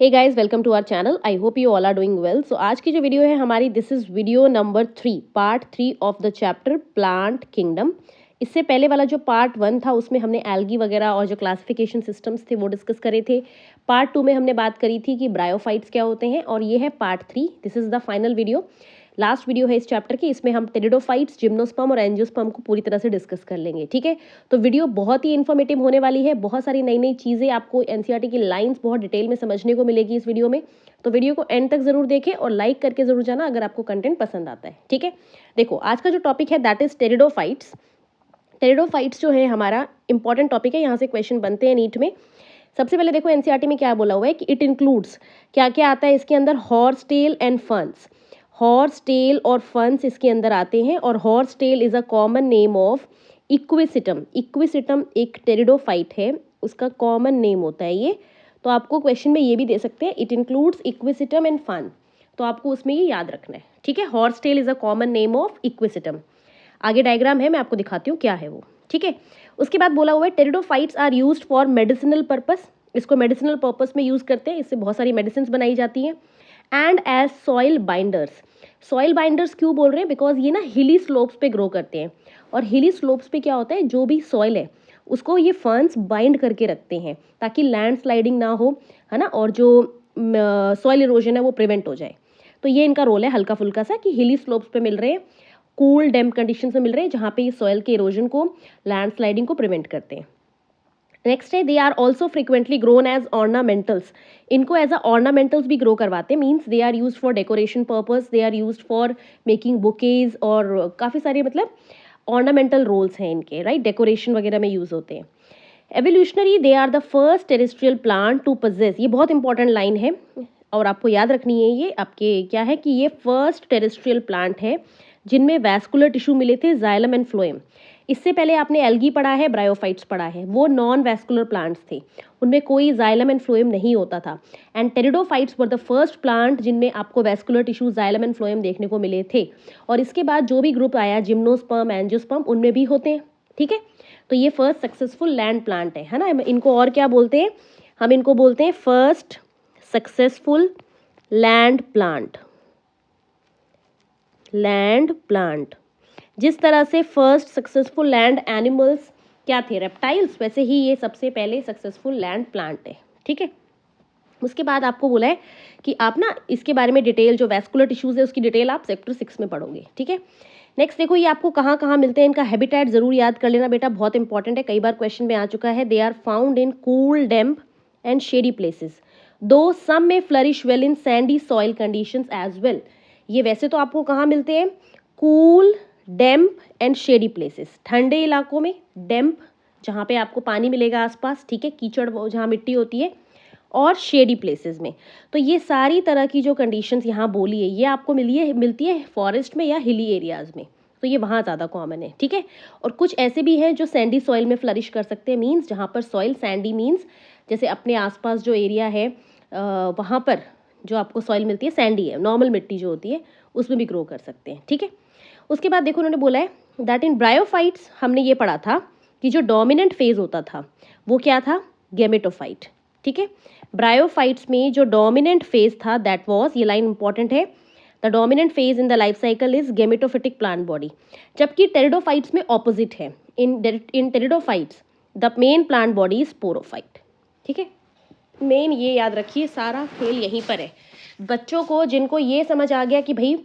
Hey guys, welcome to our channel. I hope you all are doing well. So आज की जो video है हमारी, this is video number 3, part 3 of the chapter plant kingdom. इससे पहले वाला जो पार्ट 1 था उसमें हमने एल्गी वगैरह और जो क्लासिफिकेशन सिस्टम्स थे वो डिस्कस करे थे। पार्ट 2 में हमने बात करी थी कि ब्रायोफाइट्स क्या होते हैं, और ये है part 3। This is the final video, last video है इस चैप्टर की। इसमें हम टेरिडोफाइट्स, जिम्नोस्पर्म और एंजियोस्पर्म को पूरी तरह से डिस्कस कर लेंगे। ठीक है, तो वीडियो बहुत ही इन्फॉर्मेटिव होने वाली है। बहुत सारी नई नई चीज़ें आपको एनसीईआरटी की लाइंस बहुत डिटेल में समझने को मिलेगी इस वीडियो में। तो वीडियो को एंड तक जरूर देखें और लाइक करके जरूर जाना अगर आपको कंटेंट पसंद आता है। ठीक है, देखो आज का जो टॉपिक है दैट इज टेरिडोफाइट्स। टेरिडोफाइट्स जो है हमारा इंपॉर्टेंट टॉपिक है, यहाँ से क्वेश्चन बनते हैं नीट में। सबसे पहले देखो एनसीईआरटी में क्या बोला हुआ है कि इट इंक्लूड्स, क्या क्या आता है इसके अंदर, horsetail and ferns. Horsetail और फंस इसके अंदर आते हैं, और horsetail is a common name of equisetum. Equisetum एक टेरिडोफाइट है, उसका कॉमन नेम होता है ये। तो आपको क्वेश्चन में ये भी दे सकते हैं, it includes equisetum and fern, तो आपको उसमें ये याद रखना है। ठीक है, horsetail is a common name of equisetum. आगे डायग्राम है, मैं आपको दिखाती हूँ क्या है वो। ठीक है, उसके बाद बोला हुआ है pteridophytes are used for medicinal purpose. इसको मेडिसिनल पर्पस में यूज करते हैं, इससे बहुत सारी मेडिसिन बनाई जाती हैं। And as soil binders. Soil binders क्यों बोल रहे हैं, बिकॉज ये ना हिली स्लोप्स पे ग्रो करते हैं, और हिली स्लोप्स पे क्या होता है, जो भी सॉइल है उसको ये फर्न्स बाइंड करके रखते हैं ताकि लैंड स्लाइडिंग ना हो, है ना, और जो सॉइल इरोजन है वो प्रिवेंट हो जाए। तो ये इनका रोल है हल्का फुल्का सा, कि हिली स्लोप्स पे मिल रहे हैं, कूल डैम्प कंडीशन में मिल रहे हैं, जहाँ पे ये सॉइल के इरोजन को, लैंड स्लाइडिंग को प्रिवेंट करते हैं। नेक्स्ट है, they are also frequently grown as ornamentals. इनको एज अ ऑर्नामेंटल्स भी ग्रो करवाते हैं, means they are use for decoration purpose, they are use for making bouquets, और काफ़ी सारे मतलब ऑर्नामेंटल रोल्स हैं इनके, राइट, डेकोरेशन वगैरह में यूज होते हैं। Evolutionary, they are the first terrestrial plant to possess. ये बहुत इंपॉर्टेंट लाइन है और आपको याद रखनी है, ये आपके क्या है कि ये फर्स्ट टेरेस्ट्रियल प्लांट है जिनमें वैस्कुलर टिश्यू मिले थे, जाइलम एंड फ्लोएम। इससे पहले आपने एल्गी पढ़ा है, ब्रायोफाइट्स पढ़ा है, वो नॉन वैस्कुलर प्लांट्स थे, उनमें कोई जाइलम एंड फ्लोएम नहीं होता था। And pteridophytes were the first plant जिनमें आपको vascular tissue, xylem and phloem देखने को मिले थे। और इसके बाद जो भी ग्रुप आया, जिम्नोस्पर्म, एंजियोस्पर्म, उनमें भी होते हैं। ठीक है, तो ये फर्स्ट सक्सेसफुल लैंड प्लांट है ना। इनको और क्या बोलते हैं, हम इनको बोलते हैं first successful land plant. Land plant, जिस तरह से फर्स्ट सक्सेसफुल लैंड एनिमल्स क्या थे, रेप्टाइल्स, वैसे ही ये सबसे पहले सक्सेसफुल लैंड प्लांट है। ठीक है, उसके बाद आपको बोला है कि आप ना इसके बारे में डिटेल, जो वैस्कुलर टिश्यूज है उसकी डिटेल आप चैप्टर 6 में पढ़ोगे। ठीक है, नेक्स्ट देखो ये आपको कहाँ कहाँ मिलते हैं, इनका हैबिटेट जरूर याद कर लेना बेटा, बहुत इंपॉर्टेंट है, कई बार क्वेश्चन में आ चुका है। They are found in cool, damp and shady places, though some may flourish well in sandy soil conditions as well. ये वैसे तो आपको कहाँ मिलते हैं, cool, damp and shady places, ठंडे इलाकों में, डैम्प जहाँ पे आपको पानी मिलेगा आसपास, ठीक है, कीचड़ जहाँ मिट्टी होती है, और शेडी प्लेसेस में। तो ये सारी तरह की जो कंडीशंस यहाँ बोली है ये आपको मिलती है फॉरेस्ट में या हिली एरियाज में, तो ये वहाँ ज़्यादा कॉमन है। ठीक है, और कुछ ऐसे भी हैं जो सैंडी सॉइल में फ्लरिश कर सकते हैं, मीन्स जहाँ पर सॉइल सैंडी, मीन्स जैसे अपने आसपास जो एरिया है वहाँ पर जो आपको सॉइल मिलती है सैंडी है, नॉर्मल मिट्टी जो होती है उसमें भी ग्रो कर सकते हैं। ठीक है, उसके बाद देखो उन्होंने बोला है दैट इन ब्रायोफाइट्स, हमने ये पढ़ा था कि जो डोमिनेंट फेज होता था वो क्या था, गेमेटोफाइट। ठीक है, ब्रायोफाइट्स में जो डोमिनेंट फेज था दैट वाज, ये लाइन इंपॉर्टेंट है, the dominant phase in the life cycle is gametophytic plant body. जबकि टेरिडोफाइट्स में ऑपोजिट है, in pteridophytes the main plant body is sporophyte. ठीक है, मेन ये याद रखिए, सारा खेल यहीं पर है। बच्चों को जिनको ये समझ आ गया कि भाई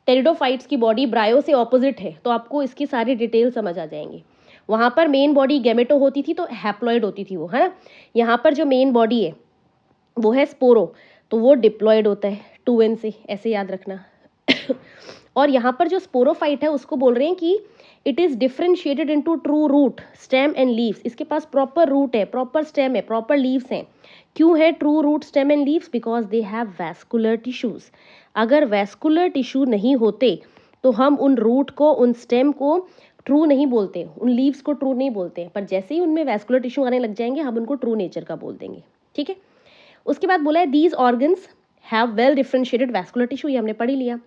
टेरिडोफाइट्स की बॉडी ब्रायो से ऑपोजिट है, तो आपको इसकी सारी डिटेल समझ आ जाएंगी। वहाँ पर मेन बॉडी गेमेटो होती थी तो हैप्लॉइड होती थी वो, है ना। यहाँ पर जो मेन बॉडी है वो है स्पोरो, तो वो डिप्लॉयड होता है 2n से, ऐसे याद रखना। और यहाँ पर जो स्पोरोफाइट है उसको बोल रहे हैं कि it is differentiated into true root, stem and leaves. इसके पास प्रॉपर रूट है, प्रॉपर स्टेम है, प्रॉपर लीव्स हैं। क्यों है true root, stem and leaves, because they have vascular tissues. अगर वैस्कुलर टिश्यू नहीं होते तो हम उन रूट को, उन स्टेम को ट्रू नहीं बोलते, उन लीव्स को ट्रू नहीं बोलते, पर जैसे ही उनमें वैस्कुलर टिश्यू आने लग जाएंगे हम उनको ट्रू नेचर का बोल देंगे। ठीक है, उसके बाद बोला है these organs have well differentiated vascular tissue, ये हमने पढ़ ही लिया।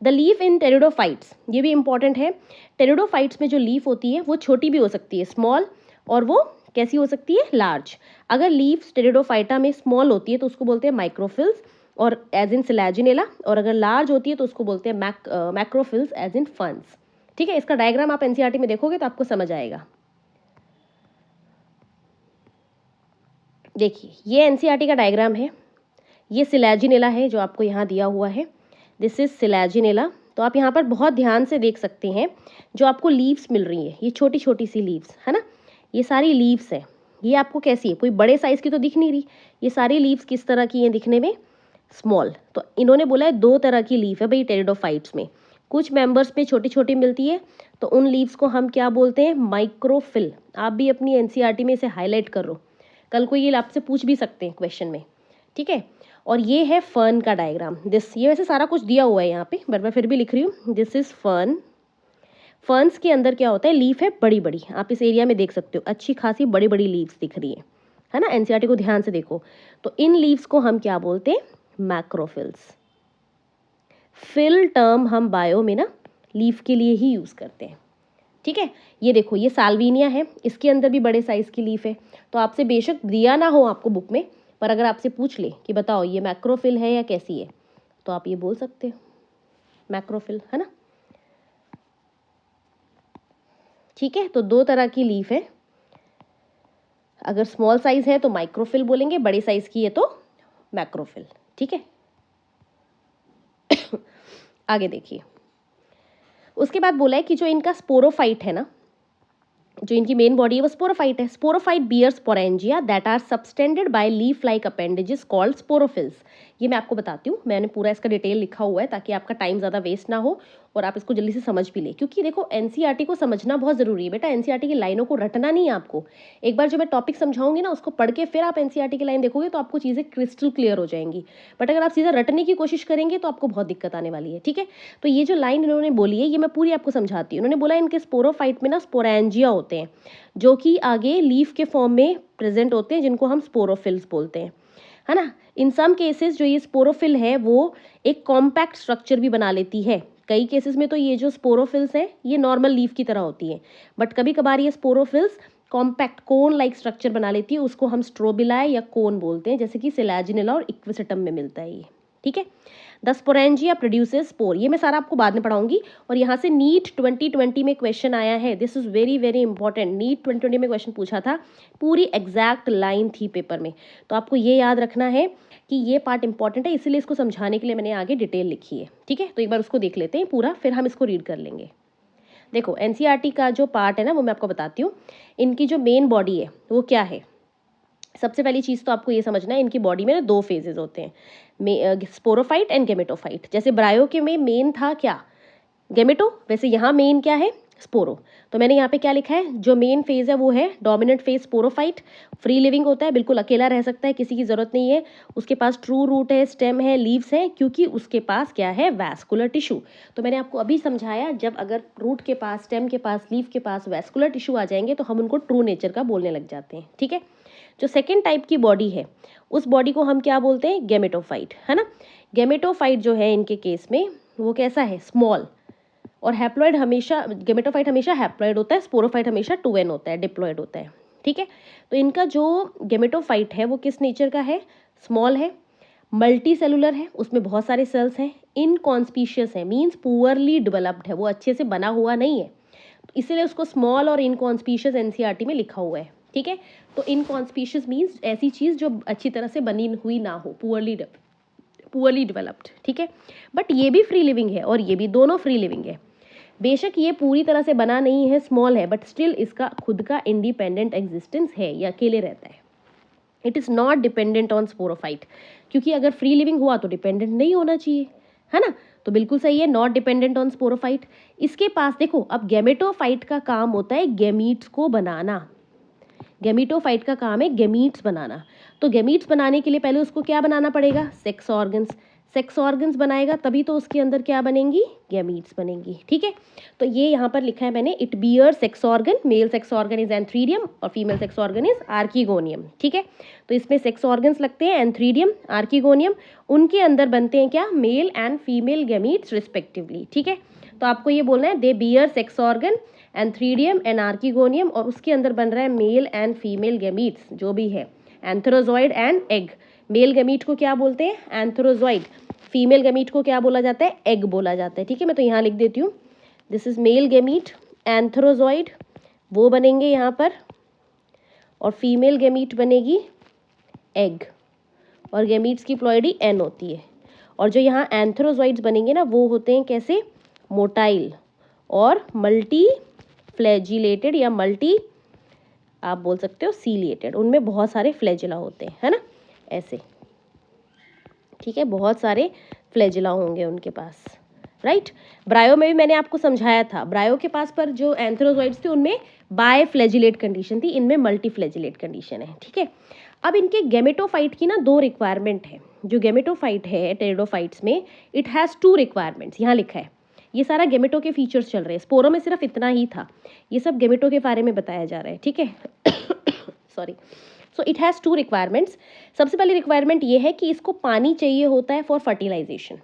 द लीफ इन टेरिडोफाइट्स, ये भी इंपॉर्टेंट है, टेरिडोफाइट्स में जो लीफ होती है वो छोटी भी हो सकती है, स्मॉल, और वो कैसी हो सकती है, लार्ज। अगर लीव्स टेरिडोफाइटा में स्मॉल होती है तो उसको बोलते हैं माइक्रोफिल्स और एज इन सिलेजिनेला, और अगर लार्ज होती है तो उसको बोलते हैं मैक्रोफिल्स एज इन फर्न्स। ठीक है, इसका डायग्राम आप एनसीईआरटी में देखोगे तो आपको समझ आएगा। देखिए ये एनसीईआरटी का डायग्राम है, ये सिलेजिनेला है जो आपको यहाँ दिया हुआ है, दिस इज सिलेजिनेला। तो आप यहाँ पर बहुत ध्यान से देख सकते हैं जो आपको लीव्स मिल रही है, ये छोटी छोटी सी लीव्स है ना, ये सारी लीव्स है। ये आपको कैसी है, कोई बड़े साइज की तो दिख नहीं रही, ये सारी लीव्स किस तरह की हैं दिखने में, स्मॉल। तो इन्होंने बोला है 2 तरह की लीफ है भाई टेरिडोफाइट्स में, कुछ मेंबर्स में छोटी छोटी मिलती है तो उन लीव्स को हम क्या बोलते हैं, माइक्रोफिल। आप भी अपनी एनसीईआरटी में इसे हाईलाइट करो, कल को ये आपसे पूछ भी सकते हैं क्वेश्चन में। ठीक है, और ये है फर्न का डायग्राम, दिस, ये वैसे सारा कुछ दिया हुआ है यहाँ पे बट मैं फिर भी लिख रही हूँ, दिस इज फर्न। फर्न्स के अंदर क्या होता है, लीफ है बड़ी बड़ी, आप इस एरिया में देख सकते हो अच्छी खासी बड़ी बड़ी लीव्स दिख रही है ना, एनसीईआरटी को ध्यान से देखो। तो इन लीव्स को हम क्या बोलते हैं, मैक्रोफिल्स। फिल टर्म हम बायो में ना लीफ के लिए ही यूज करते हैं। ठीक है, ये देखो ये साल्विनिया है, इसके अंदर भी बड़े साइज की लीफ है। तो आपसे बेशक दिया ना हो आपको बुक में, पर अगर आपसे पूछ ले कि बताओ ये मैक्रोफिल है या कैसी है, तो आप ये बोल सकते हो मैक्रोफिल, है ना। ठीक है, तो 2 तरह की लीफ है, अगर स्मॉल साइज है तो माइक्रोफिल बोलेंगे, बड़े साइज की है तो मैक्रोफिल। ठीक है आगे देखिए, उसके बाद बोला है कि जो इनका स्पोरोफाइट है ना, जो इनकी मेन बॉडी है वो स्पोरोफाइट है। Sporophyte bear sporangia that are subtended by leaf like appendages called sporophylls. ये मैं आपको बताती हूँ, मैंने पूरा इसका डिटेल लिखा हुआ है ताकि आपका टाइम ज़्यादा वेस्ट ना हो और आप इसको जल्दी से समझ भी ले, क्योंकि देखो एनसीईआरटी को समझना बहुत ज़रूरी है बेटा, एनसीईआरटी की लाइनों को रटना नहीं है आपको। एक बार जो मैं टॉपिक समझाऊंगी ना उसको पढ़ के फिर आप एनसीईआरटी की लाइन देखोगे तो आपको चीज़ें क्रिस्टल क्लियर हो जाएंगी, बट अगर आप सीधा रटने की कोशिश करेंगे तो आपको बहुत दिक्कत आने वाली है। ठीक है, तो ये जो लाइन इन्होंने बोली है ये मैं पूरी आपको समझाती हूँ। उन्होंने बोला इनके स्पोरोफाइट में ना स्पोरेंजिया होते हैं जो कि आगे लीफ के फॉर्म में प्रेजेंट होते हैं, जिनको हम स्पोरोफिल्स बोलते हैं, है ना। इन सम केसेस जो ये स्पोरोफिल है वो एक कॉम्पैक्ट स्ट्रक्चर भी बना लेती है, कई केसेस में तो ये जो स्पोरोफिल्स हैं ये नॉर्मल लीफ की तरह होती है, बट कभी कभार ये sporophylls compact cone like structure बना लेती है, उसको हम स्ट्रोबिलाए या कोन बोलते हैं, जैसे कि सिलेजिनेला और इक्विसेटम में मिलता है ये। ठीक है, द स्पोरेंजिया प्रोड्यूसेस स्पोर, ये मैं सारा आपको बाद में पढ़ाऊंगी। और यहाँ से नीट 2020 में क्वेश्चन आया है, this is very very important, NEET 2020 में क्वेश्चन पूछा था, पूरी एग्जैक्ट लाइन थी पेपर में, तो आपको ये याद रखना है कि ये पार्ट इंपॉर्टेंट है, इसीलिए इसको समझाने के लिए मैंने आगे डिटेल लिखी है। ठीक है, तो एक बार उसको देख लेते हैं पूरा, फिर हम इसको रीड कर लेंगे। देखो एनसीईआरटी का जो पार्ट है ना वो मैं आपको बताती हूँ, इनकी जो मेन बॉडी है वो क्या है। सबसे पहली चीज़ तो आपको ये समझना है, इनकी बॉडी में ना 2 फेजेस होते हैं, स्पोरोफाइट एंड गेमेटोफाइट। जैसे ब्रायो के में मेन था क्या, गेमेटो, वैसे यहाँ मेन क्या है, स्पोरो। तो मैंने यहाँ पे क्या लिखा है, जो मेन फेज है वो है dominant phase sporophyte, free living होता है, बिल्कुल अकेला रह सकता है, किसी की जरूरत नहीं है, उसके पास ट्रू रूट है, स्टेम है, लीव्स है, क्योंकि उसके पास क्या है, वैस्कुलर टिश्यू। तो मैंने आपको अभी समझाया, जब अगर रूट के पास, स्टेम के पास, लीफ के पास वैस्कुलर टिश्यू आ जाएंगे तो हम उनको ट्रू नेचर का बोलने लग जाते हैं। ठीक है, जो सेकेंड टाइप की बॉडी है उस बॉडी को हम क्या बोलते हैं, गेमेटोफाइट, है ना। गेमेटोफाइट जो है इनके केस में वो कैसा है, स्मॉल, और हैप्लॉइड हमेशा, गेमेटोफाइट हमेशा हैप्लॉइड होता है, स्पोरोफाइट हमेशा 2n होता है, डिप्लॉइड होता है। ठीक है, तो इनका जो गेमेटोफाइट है वो किस नेचर का है, स्मॉल है, मल्टी सेलुलर है, उसमें बहुत सारे सेल्स हैं, इनकॉन्स्पीशियस है, मीन्स पुअरली डेवलप्ड है, वो अच्छे से बना हुआ नहीं है, तो इसीलिए उसको स्मॉल और इनकॉन्स्पीशियस एनसीईआरटी में लिखा हुआ है। ठीक है, तो इनकॉन्स्पीशियस मीन्स ऐसी चीज़ जो अच्छी तरह से बनी हुई ना हो, पुअरली डेवलप्ड। ठीक है, बट ये भी फ्री लिविंग है और ये भी, दोनों फ्री लिविंग है। बेशक ये पूरी तरह से बना नहीं है, स्मॉल है, बट स्टिल इसका खुद का इंडिपेंडेंट एग्जिस्टेंस है, ये अकेले रहता है। It is not dependent on sporophyte, क्योंकि अगर फ्री लिविंग हुआ तो डिपेंडेंट नहीं होना चाहिए, है ना। तो बिल्कुल सही है, नॉट डिपेंडेंट ऑन स्पोरोफाइट। इसके पास देखो, अब गेमेटोफाइट का काम होता है गेमीट्स को बनाना, गेमीटोफाइट का काम है गेमीट्स बनाना। तो गेमीट्स बनाने के लिए पहले उसको क्या बनाना पड़ेगा, सेक्स ऑर्गन्स, सेक्स ऑर्गन्स बनाएगा तभी तो उसके अंदर क्या बनेंगी, गैमीट्स बनेंगी। ठीक है, तो ये यहाँ पर लिखा है मैंने, it bear sex organ, male sex organ is antheridium और female sex organ is archegonium. ठीक है, तो इसमें सेक्स ऑर्गन्स लगते हैं, एंथ्रीडियम, आर्कीगोनियम, उनके अंदर बनते हैं क्या, male and female gametes respectively. ठीक है, तो आपको ये बोलना है, they bear sex organ antheridium, and archegonium, और उसके अंदर बन रहा है मेल एंड फीमेल गैमीट्स जो भी है, antherozoid and egg. Male gamete को क्या बोलते हैं? एंथेरोजॉइड। फीमेल गैमीट को क्या बोला जाता है? एग बोला जाता है। ठीक है, मैं तो यहाँ लिख देती हूँ, this is male gamete, antherozoid वो बनेंगे यहाँ पर, और फीमेल गैमीट बनेगी एग, और गैमीट्स की प्लॉइडी एन होती है। और जो यहाँ एंथेरोजॉइड्स बनेंगे ना, वो होते हैं कैसे? मोटाइल और मल्टी फ्लैजिलेटेड, या मल्टी आप बोल सकते हो सीलिएटेड। उनमें बहुत सारे फ्लैजिला होते हैं, है ना, ऐसे। ठीक है, बहुत सारे फ्लैजिला होंगे उनके पास, राइट। ब्रायो में भी मैंने आपको समझाया था, ब्रायो के पास पर जो एंथेरोजॉइड्स थे उनमें बाय फ्लैजिलेट कंडीशन थी, इनमें मल्टी फ्लैजिलेट कंडीशन है। ठीक है, अब इनके गैमेटोफाइट की ना 2 रिक्वायरमेंट है। जो गैमेटोफाइट है टेरिडोफाइट्स में, इट हैज़ 2 रिक्वायरमेंट्स, यहाँ लिखा है। ये सारा गैमेटो के फीचर्स चल रहे हैं, स्पोरो में सिर्फ इतना ही था, ये सब गैमेटो के बारे में बताया जा रहा है। ठीक है, sorry. So it has 2 requirements. सबसे पहली रिक्वायरमेंट ये है कि इसको पानी चाहिए होता है फॉर फर्टिलाइजेशन,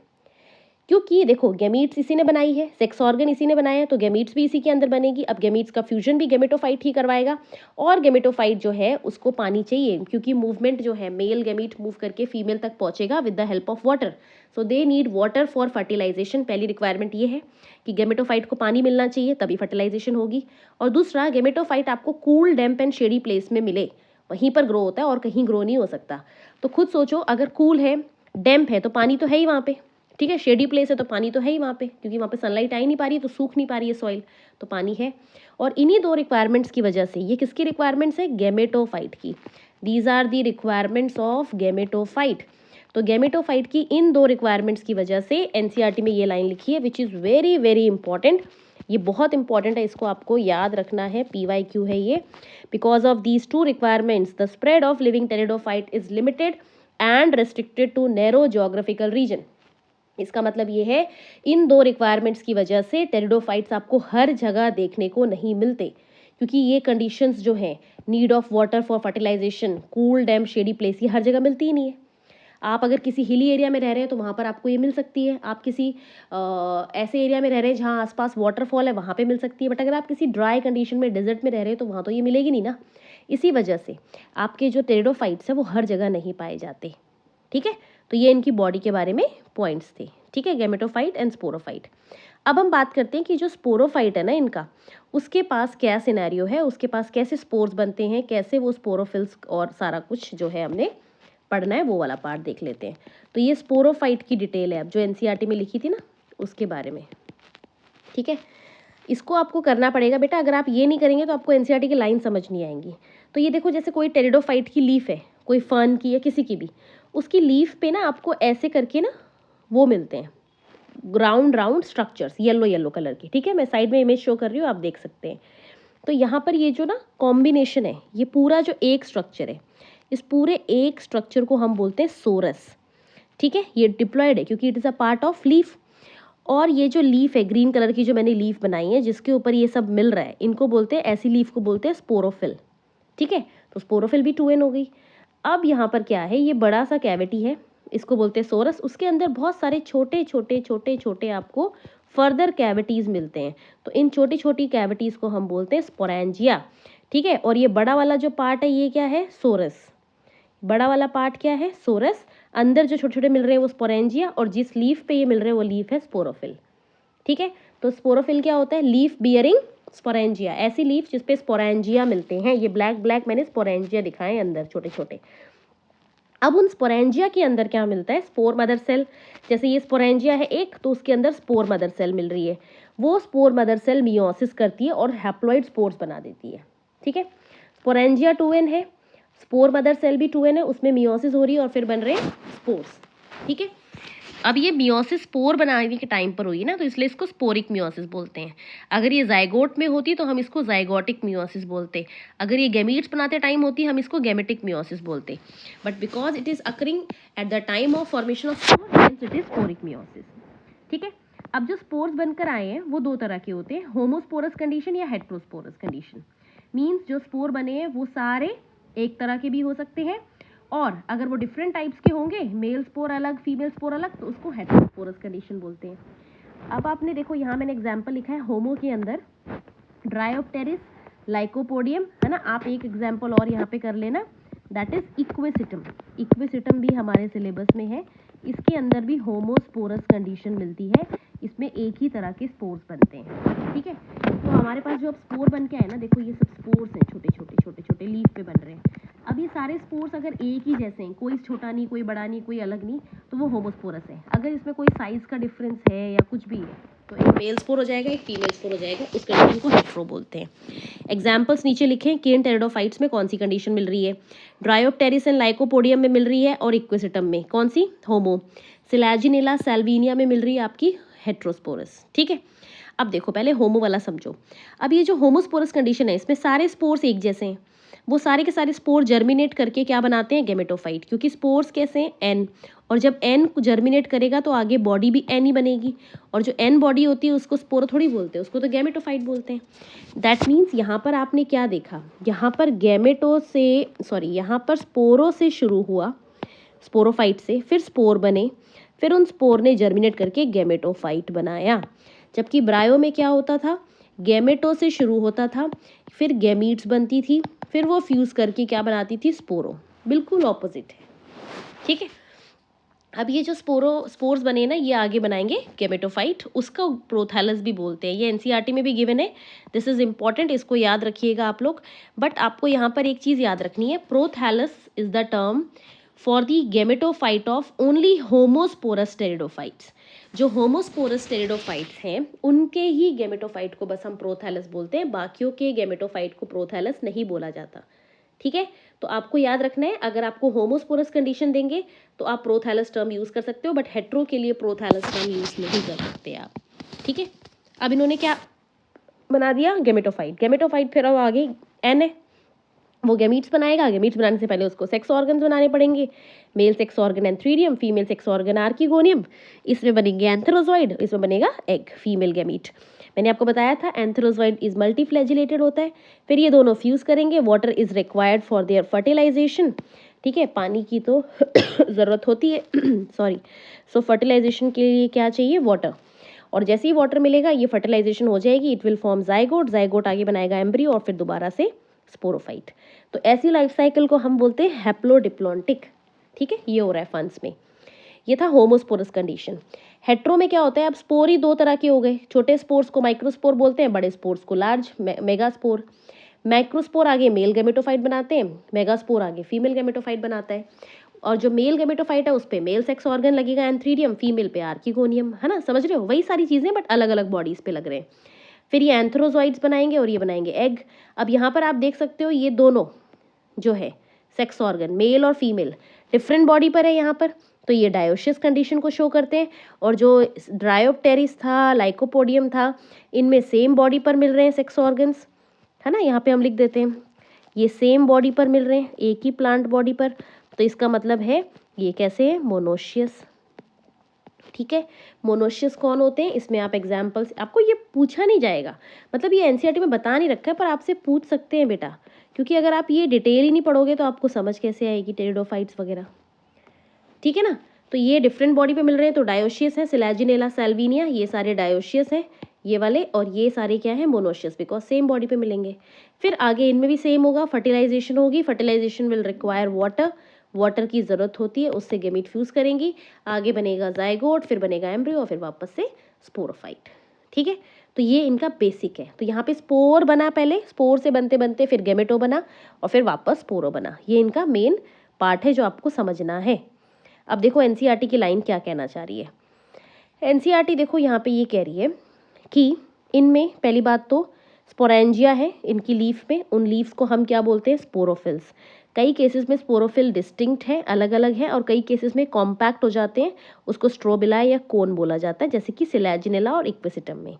क्योंकि देखो गैमीट्स इसी ने बनाई है, सेक्स ऑर्गन इसी ने बनाया है, तो गैमीट्स भी इसी के अंदर बनेगी। अब गैमीट्स का फ्यूजन भी गैमेटोफाइट ही करवाएगा, और गैमेटोफाइट जो है उसको पानी चाहिए, क्योंकि मूवमेंट जो है मेल गैमीट मूव करके फीमेल तक पहुंचेगा with the help of water, so they need water for fertilization. पहली रिक्वायरमेंट ये है कि गैमेटोफाइट को पानी मिलना चाहिए, तभी फर्टिलाइजेशन होगी। और दूसरा, गैमेटोफाइट आपको cool, damp and shady place में मिले, वहीं पर ग्रो होता है और कहीं ग्रो नहीं हो सकता। तो खुद सोचो, अगर कूल है, डैम्प है, तो पानी तो है ही वहाँ पे। ठीक है, शेडी प्लेस है तो पानी तो है ही वहाँ पे, क्योंकि वहाँ पे सनलाइट आ ही नहीं पा रही है, तो सूख नहीं पा रही है सॉइल, तो पानी है। और इन्हीं 2 रिक्वायरमेंट्स की वजह से, ये किसकी रिक्वायरमेंट्स है? गैमेटोफाइट की। These are the requirements of gametophyte. तो गैमेटोफाइट की इन 2 रिक्वायरमेंट्स की वजह से एनसीईआरटी में ये लाइन लिखी है, which is very very important. ये बहुत इंपॉर्टेंट है, इसको आपको याद रखना है, PYQ है ये। Because of these 2 requirements the spread of living pteridophyte is limited and restricted to narrow geographical region. इसका मतलब ये है, इन 2 रिक्वायरमेंट्स की वजह से टेरिडोफाइट्स आपको हर जगह देखने को नहीं मिलते, क्योंकि ये कंडीशंस जो हैं, need of water for fertilization, cool, damp, shady place, ये हर जगह मिलती ही नहीं है। आप अगर किसी हिली एरिया में रह रहे हैं तो वहाँ पर आपको ये मिल सकती है, आप किसी ऐसे एरिया में रह रहे हैं जहाँ आसपास वाटरफॉल है, वहाँ पे मिल सकती है। बट अगर आप किसी ड्राई कंडीशन में, डेजर्ट में रह रहे हैं, तो वहाँ तो ये मिलेगी नहीं ना। इसी वजह से आपके जो टेरिडोफाइट्स हैं वो हर जगह नहीं पाए जाते। ठीक है, तो ये इनकी बॉडी के बारे में पॉइंट्स थे। ठीक है, गैमेटोफाइट एंड स्पोरोफाइट। अब हम बात करते हैं कि जो स्पोरोफाइट है ना इनका, उसके पास क्या सिनेरियो है, उसके पास कैसे स्पोर्स बनते हैं, कैसे वो स्पोरोफिल्स और सारा कुछ जो है हमने पढ़ना है, वो वाला पार्ट देख लेते हैं। तो ये स्पोरोफाइट की डिटेल है, अब जो एनसीईआरटी में लिखी थी ना, उसके बारे में। ठीक है, इसको आपको करना पड़ेगा बेटा, अगर आप ये नहीं करेंगे तो आपको एनसीईआरटी की लाइन समझ नहीं आएंगी। तो ये देखो, जैसे कोई टेरिडोफाइट की लीफ है, कोई फर्न की या किसी की भी, उसकी लीफ पे ना आपको ऐसे करके ना वो मिलते हैं round round structures, yellow yellow colour की। ठीक है, मैं साइड में इमेज शो कर रही हूँ, आप देख सकते हैं। तो यहाँ पर ये जो ना कॉम्बिनेशन है, ये पूरा जो एक स्ट्रक्चर है, इस पूरे एक स्ट्रक्चर को हम बोलते हैं सोरस। ठीक है, ये डिप्लॉयड है क्योंकि it is a part of leaf. और ये जो लीफ है ग्रीन कलर की, जो मैंने लीफ बनाई है जिसके ऊपर ये सब मिल रहा है, इनको बोलते हैं, ऐसी लीफ को बोलते हैं स्पोरोफिल। ठीक है, तो स्पोरोफिल भी 2N हो गई। अब यहाँ पर क्या है, ये बड़ा सा कैविटी है, इसको बोलते हैं सोरस। उसके अंदर बहुत सारे छोटे छोटे छोटे छोटे आपको फर्दर कैविटीज़ मिलते हैं, तो इन छोटी छोटी कैविटीज़ को हम बोलते हैं स्पोरेंजिया। ठीक है, और ये बड़ा वाला जो पार्ट है, ये क्या है? सोरस। बड़ा वाला पार्ट क्या है? सोरस। अंदर जो छोटे छोटे मिल रहे हैं वो स्पोरेंजिया, और जिस लीफ पे ये मिल रहे हैं वो लीफ है स्पोरोफिल। ठीक है, तो स्पोरोफिल क्या होता है? लीफ बियरिंग स्पोरेंजिया, ऐसी लीफ जिसपे स्पोरेंजिया मिलते हैं। ये ब्लैक ब्लैक मैंने स्पोरेंजिया दिखाए हैं अंदर छोटे छोटे। अब उन स्पोरेंजिया के अंदर क्या मिलता है? Spore mother cell. जैसे ये स्पोरेंजिया है एक, तो उसके अंदर स्पोर मदर सेल मिल रही है। वो स्पोर मदर सेल मियोसिस करती है और हैप्लॉइड स्पोर्स बना देती है। ठीक है, स्पोरेंजिया 2N है, स्पोर मदर सेल भी 2N है, उसमें मियोसिस हो रही है और फिर बन रहे हैं स्पोर्स। ठीक है, अब ये मियोसिस स्पोर बनाने के टाइम पर हुई ना, तो इसलिए इसको स्पोरिक मियोसिस बोलते हैं। अगर ये जाइगोट में होती तो हम इसको जाइगोटिक मियोसिस बोलते। अगर ये गैमीट्स बनाते टाइम होती हम इसको गैमेटिक मियोसिस बोलते। But because it is occurring at the time of formation of spore, hence it is sporic meiosis. ठीक है, अब जो स्पोर्स बनकर आए हैं वो 2 तरह के होते हैं, होमोस्पोरस कंडीशन या हेटेरोस्पोरस कंडीशन। मीन्स जो स्पोर बने हैं वो सारे एक तरह के भी हो सकते हैं, और अगर वो डिफरेंट टाइप्स के होंगे, मेल स्पोर अलग, फीमेल स्पोर अलग, तो उसको हेटेरोस्पोरस कंडीशन बोलते हैं। अब आपने देखो, यहाँ मैंने एग्जांपल लिखा है होमो के अंदर, ड्रायोप्टेरिस, लाइकोपोडियम, है ना। आप एक एग्जाम्पल और यहाँ पे कर लेना, दैट इज इक्वेसिटम। इक्वेसिटम भी हमारे सिलेबस में है, इसके अंदर भी होमोस्पोरस कंडीशन मिलती है, इसमें एक ही तरह के स्पोर्स बनते हैं, ठीक है। तो हमारे पास जो अब स्पोर बन के आए ना, देखो ये सब स्पोर्स हैं, छोटे छोटे छोटे छोटे लीफ पे बन रहे हैं। अब ये सारे स्पोर्स अगर एक ही जैसे हैं, कोई छोटा नहीं, कोई बड़ा नहीं, कोई अलग नहीं, तो वो होमोस्पोरस है। अगर इसमें कोई साइज का डिफरेंस है या कुछ भी है, तो एक मेल स्पोर हो जाएगा, एक फीमेल स्पोर हो जाएगा, उस कंडीशन को हेट्रो बोलते हैं। एग्जाम्पल्स नीचे लिखें, केन टेरिडोफाइट्स में कौन सी कंडीशन मिल रही है, ड्रायोप्टेरिस एंड लाइकोपोडियम में मिल रही है, और इक्वेसिटम में कौन सी, होमो। सिलैजिनेला सैल्विनिया में मिल रही है आपकी हेट्रोस्पोरस, ठीक है। अब देखो पहले होमो वाला समझो। अब ये जो होमोस्पोरस कंडीशन है, इसमें सारे स्पोर्स एक जैसे हैं, वो सारे के सारे स्पोर जर्मिनेट करके क्या बनाते हैं, गेमेटोफाइट। क्योंकि स्पोर्स कैसे हैं, एन, और जब एन जर्मिनेट करेगा तो आगे बॉडी भी एन ही बनेगी, और जो एन बॉडी होती है उसको स्पोर थोड़ी बोलते हैं, उसको तो गेमेटोफाइट बोलते हैं। दैट मीन्स यहाँ पर आपने क्या देखा, यहाँ पर यहाँ पर स्पोरों से शुरू हुआ, स्पोरोफाइट से, फिर स्पोर बने, फिर उन स्पोर ने जर्मिनेट करके गेमेटोफाइट बनाया। जबकि ब्रायो में क्या होता था, गैमेटो से शुरू होता था, फिर गैमीट्स बनती थी, फिर वो फ्यूज करके क्या बनाती थी, स्पोरो। बिल्कुल ऑपोजिट है, ठीक है। अब ये जो स्पोर्स बने ना, ये आगे बनाएंगे गेमेटोफाइट, उसका प्रोथैलस भी बोलते हैं। ये एनसीईआरटी में भी गिवन है, दिस इज इंपॉर्टेंट, इसको याद रखिएगा आप लोग। बट आपको यहाँ पर एक चीज़ याद रखनी है, prothallus is the term for the gametophyte of only homosporous pteridophytes. जो होमोस्पोरस टेरिडोफाइट्स हैं उनके ही गेमेटोफाइट को बस हम प्रोथैलस बोलते हैं, बाकियों के गेमेटोफाइट को प्रोथैलस नहीं बोला जाता, ठीक है। तो आपको याद रखना है, अगर आपको होमोस्पोरस कंडीशन देंगे तो आप प्रोथैलस टर्म यूज कर सकते हो, बट हेट्रो के लिए प्रोथैलस टर्म यूज नहीं कर सकते आप, ठीक है। अब इन्होंने क्या बना दिया, गेमेटोफाइट। गेमेटोफाइट फिर अब आगे एन है, वो गैमीट्स बनाएगा। गैमीट्स बनाने से पहले उसको सेक्स ऑर्गन्स बनाने पड़ेंगे, mail sex organ antheridium, female sex organ archegonium, इसमें बनेंगे एंथेरोजॉइड, इसमें बनेगा एग, फीमेल गैमीट। मैंने आपको बताया था एंथेरोजॉइड इज मल्टीफ्लैजिलेटेड होता है। फिर ये दोनों फ्यूज करेंगे, water is required for their fertilization, ठीक है। पानी की तो ज़रूरत होती है सॉरी। सो फर्टिलाइजेशन के लिए क्या चाहिए, वाटर, और जैसे ही वाटर मिलेगा ये फर्टिलाइजेशन हो जाएगी, it will form zygote, zygote आगे बनाएगा एम्ब्रियो, और फिर दोबारा से स्पोरोफाइट। तो ऐसी लाइफ साइकिल को हम बोलते हैं हैप्लोडिप्लॉन्टिक, ठीक है। ये हो रहा है फंस में। ये था होमोस्पोरस कंडीशन। हेट्रो में क्या होता है, अब स्पोर ही दो तरह के हो गए, छोटे स्पोर्स को माइक्रोस्पोर बोलते हैं, बड़े स्पोर्स को लार्ज मेगास्पोर। माइक्रोस्पोर आगे मेल गेमेटोफाइट बनाते हैं, मेगास्पोर आगे फीमेल गेमेटोफाइट बनाता है। और जो मेल गेमेटोफाइट है उस पे मेल सेक्स ऑर्गन लगेगा एंथ्रीडियम, फीमेल पे आर्किगोनियम, है ना, समझ रहे हो, वही सारी चीजें बट अलग अलग बॉडीज पे लग रहे हैं। फिर ये एंथ्रोजॉइड्स बनाएंगे और ये बनाएंगे एग। अब यहाँ पर आप देख सकते हो ये दोनों जो है सेक्स ऑर्गन, मेल और फीमेल, डिफरेंट बॉडी पर है यहाँ पर, तो ये डायोशियस कंडीशन को शो करते हैं। और जो ड्रायोप्टेरिस था, लाइकोपोडियम था, इनमें सेम बॉडी पर मिल रहे हैं सेक्स ऑर्गन्स, है ना, यहाँ पे हम लिख देते हैं ये सेम बॉडी पर मिल रहे हैं, एक ही प्लांट बॉडी पर, तो इसका मतलब है ये कैसे है, मोनोशियस, ठीक है। मोनोशियस कौन होते हैं, इसमें आप एग्जाम्पल्स, आपको ये पूछा नहीं जाएगा, मतलब ये एनसीईआरटी में बता नहीं रखा है, पर आपसे पूछ सकते हैं बेटा, क्योंकि अगर आप ये डिटेल ही नहीं पढ़ोगे तो आपको समझ कैसे आएगी टेरिडोफाइट्स वगैरह, ठीक है ना। तो ये डिफरेंट बॉडी पे मिल रहे हैं, तो डायोशियस है, सिलैजिनेला सैल्विनिया, ये सारे डायोशियस हैं ये वाले, और ये सारे क्या है, मोनोशियस, बिकॉज सेम बॉडी पे मिलेंगे। फिर आगे इनमें भी सेम होगा, फर्टिलाइजेशन होगी, fertilization will require water, water की ज़रूरत होती है, उससे गेमीट फ्यूज करेंगी, आगे बनेगा जाइगोट, फिर बनेगा एम्ब्रियो, और फिर वापस से स्पोरोफाइट, ठीक है। तो ये इनका बेसिक है। तो यहाँ पे स्पोर बना, पहले स्पोर से बनते बनते फिर गेमेटो बना, और फिर वापस स्पोरो बना, ये इनका मेन पार्ट है जो आपको समझना है। अब देखो एनसीईआरटी की लाइन क्या कहना चाह रही है। एनसीईआरटी देखो यहाँ पे ये कह रही है कि इनमें पहली बात तो स्पोरेंजिया है इनकी लीफ में, उन लीव्स को हम क्या बोलते हैं, स्पोरोफिल्स। कई केसेस में स्पोरोफिल डिस्टिंक्ट है, अलग अलग है, और कई केसेस में कॉम्पैक्ट हो जाते हैं, उसको स्ट्रोबिला या कोन बोला जाता है, जैसे कि सिलैजिनेला और इक्वेसिटम में,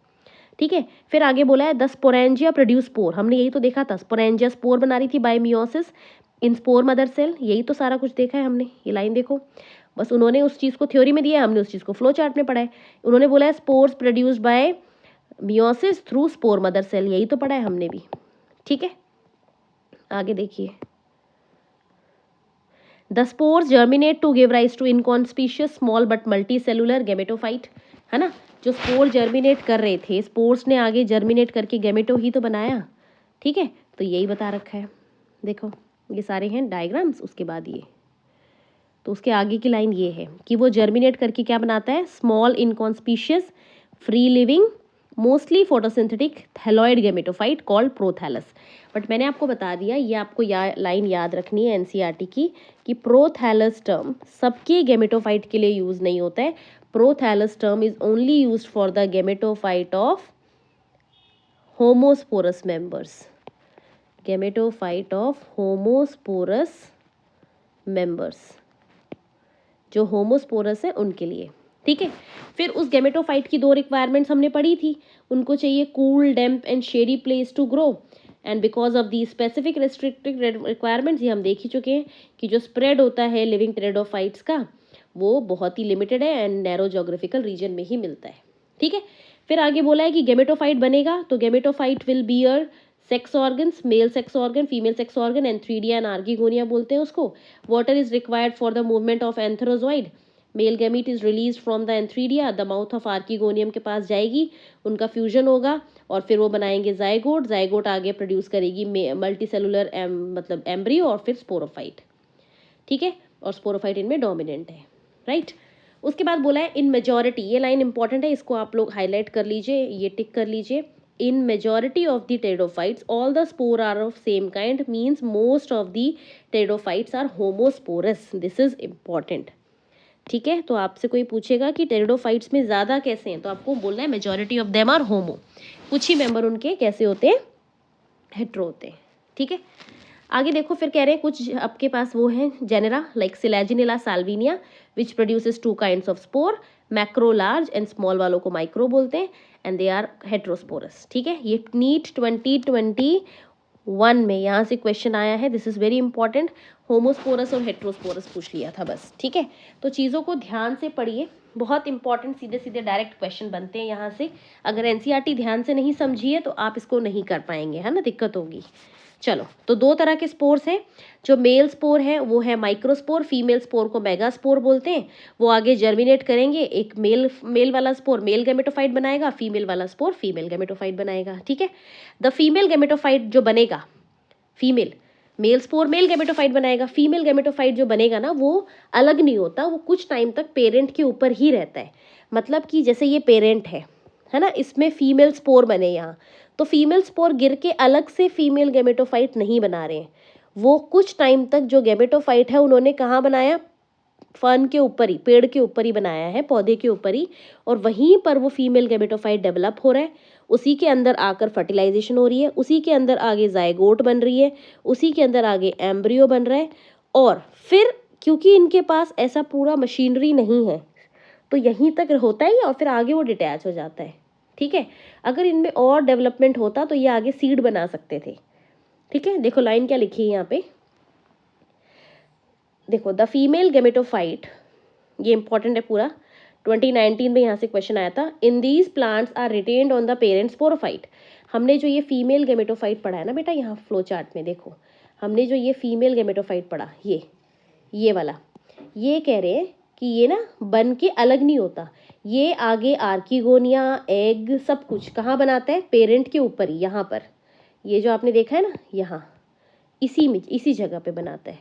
ठीक है। फिर आगे बोला है द स्पोरेंजिया प्रोड्यूस स्पोर, हमने यही तो देखा था, स्पोरेंजिया स्पोर बना रही थी by meiosis in spore mother cell, यही तो सारा कुछ देखा है हमने। ये लाइन देखो, बस उन्होंने उस चीज़ को थ्योरी में दिया, हमने उस चीज़ को फ्लो चार्ट में पढ़ा है। उन्होंने बोला है spores produced by meiosis through spore mother cell, यही तो पढ़ा है हमने भी, ठीक है। आगे देखिए, the spores germinate to give rise to inconspicuous small but multicellular gametophyte, है ना। जो स्पोर जर्मिनेट कर रहे थे, स्पोर्स ने आगे जर्मिनेट करके गैमेटो ही तो बनाया, ठीक है। तो यही बता रखा है, देखो ये सारे हैं डायग्राम्स। उसके बाद ये, तो उसके आगे की लाइन ये है कि वो जर्मिनेट करके क्या बनाता है, small inconspicuous free living mostly photosynthetic thalloid gametophyte called prothallus. But मैंने आपको बता दिया, ये आपको लाइन याद रखनी है एनसीईआरटी की, कि प्रोथैलस टर्म सबके गैमेटोफाइट के लिए यूज नहीं होता है। Prothallus term is only used for the gametophyte of homosporous members, gametophyte of homosporous members, जो होमोस्पोरस है उनके लिए, ठीक है। फिर उस गैमेटोफाइट की 2 रिक्वायरमेंट्स हमने पढ़ी थी, उनको चाहिए cool damp and shady place to grow, and because of the specific restricted requirements, ये हम देख ही चुके हैं कि जो स्प्रेड होता है लिविंग टेरिडोफाइट्स का वो बहुत ही लिमिटेड है एंड नैरो जोग्राफिकल रीजन में ही मिलता है, ठीक है। फिर आगे बोला है कि गैमेटोफाइट बनेगा तो gametophyte will beer sex organs, mail sex organ, female sex organ, antheridia and archegonia बोलते हैं उसको। Water is required for the movement of antherozoid, male gamete is release from the antheridia, the mouth of archegonium के पास जाएगी, उनका fusion होगा और फिर वो बनाएंगे जाइगोट, जाइगोट आगे प्रोड्यूस करेगी मल्टी सेलुलर मतलब एम्ब्रियो और फिर स्पोरोफाइट, ठीक है। और स्पोरोफाइट इनमें डोमिनेंट है, राइट। उसके बाद बोला है इन मेजॉरिटी, ये लाइन इंपॉर्टेंट है, इसको आप लोग हाईलाइट कर लीजिए, ये टिक कर लीजिए। In majority of the pteridophytes, all the spore are of same kind, means most of the pteridophytes are homosporous. This is important, ठीक है। तो आपसे कोई पूछेगा कि टेरिडोफाइट्स में ज़्यादा कैसे हैं, तो आपको बोलना है मेजॉरिटी ऑफ देम आर होमो, कुछ ही मेंबर उनके कैसे होते हैं, हेट्रो होते हैं, ठीक है। आगे देखो फिर कह रहे हैं कुछ आपके पास वो है genera like Selaginella Salvinia which produces 2 kinds of spore, macro large and small वालों को माइक्रो बोलते हैं, एंड दे आर हेट्रोस्पोरस, ठीक है। ये नीट 2021 में यहाँ से क्वेश्चन आया है, this is very important, homosporous और हेट्रोस्पोरस पूछ लिया था बस, ठीक है। तो चीज़ों को ध्यान से पढ़िए, बहुत इंपॉर्टेंट, सीधे सीधे डायरेक्ट क्वेश्चन बनते हैं यहाँ से। अगर एनसीईआरटी ध्यान से नहीं समझिए तो आप इसको नहीं कर पाएंगे, है ना, दिक्कत होगी। चलो, तो 2 तरह के स्पोर्स हैं, जो मेल स्पोर है वो है माइक्रोस्पोर, फीमेल स्पोर को मेगास्पोर बोलते हैं। वो आगे जर्मिनेट करेंगे, एक मेल वाला स्पोर मेल गैमेटोफाइट बनाएगा, फीमेल वाला स्पोर फीमेल गैमेटोफाइट बनाएगा, ठीक है। द फीमेल गैमेटोफाइट जो बनेगा, female, male spore male gametophyte बनाएगा, फीमेल गैमेटोफाइट जो बनेगा ना वो अलग नहीं होता, वो कुछ टाइम तक पेरेंट के ऊपर ही रहता है। मतलब कि जैसे ये पेरेंट है ना, इसमें फीमेल स्पोर बने यहाँ, तो फीमेल स्पोर गिर के अलग से फीमेल गैमेटोफाइट नहीं बना रहे हैं, वो कुछ टाइम तक जो गैमेटोफाइट है उन्होंने कहाँ बनाया, फर्न के ऊपर ही, पेड़ के ऊपर ही बनाया है, पौधे के ऊपर ही, और वहीं पर वो फीमेल गैमेटोफाइट डेवलप हो रहा है, उसी के अंदर आकर फर्टिलाइजेशन हो रही है, उसी के अंदर आगे जाइगोट बन रही है, उसी के अंदर आगे एम्ब्रियो बन रहा है, और फिर क्योंकि इनके पास ऐसा पूरा मशीनरी नहीं है तो यहीं तक होता है और फिर आगे वो डिटैच हो जाता है, ठीक है। अगर इनमें और डेवलपमेंट होता तो ये आगे सीड बना सकते थे, ठीक है। देखो लाइन क्या लिखी है यहाँ पे, देखो द फीमेल गैमेटोफाइट, ये इंपॉर्टेंट है पूरा, 2019 में यहाँ से क्वेश्चन आया था, in these plants are retained on the parents sporophyte. हमने जो ये फीमेल गैमेटोफाइट पढ़ा है ना बेटा, यहाँ फ्लो चार्ट में देखो, हमने जो ये फीमेल गैमेटोफाइट पढ़ा, ये वाला, ये कह रहे हैं कि ये ना बन के अलग नहीं होता, ये आगे आर्किगोनिया एग सब कुछ कहाँ बनाता है, पेरेंट के ऊपर ही, यहाँ पर ये जो आपने देखा है ना, यहाँ इसी जगह पे बनाता है,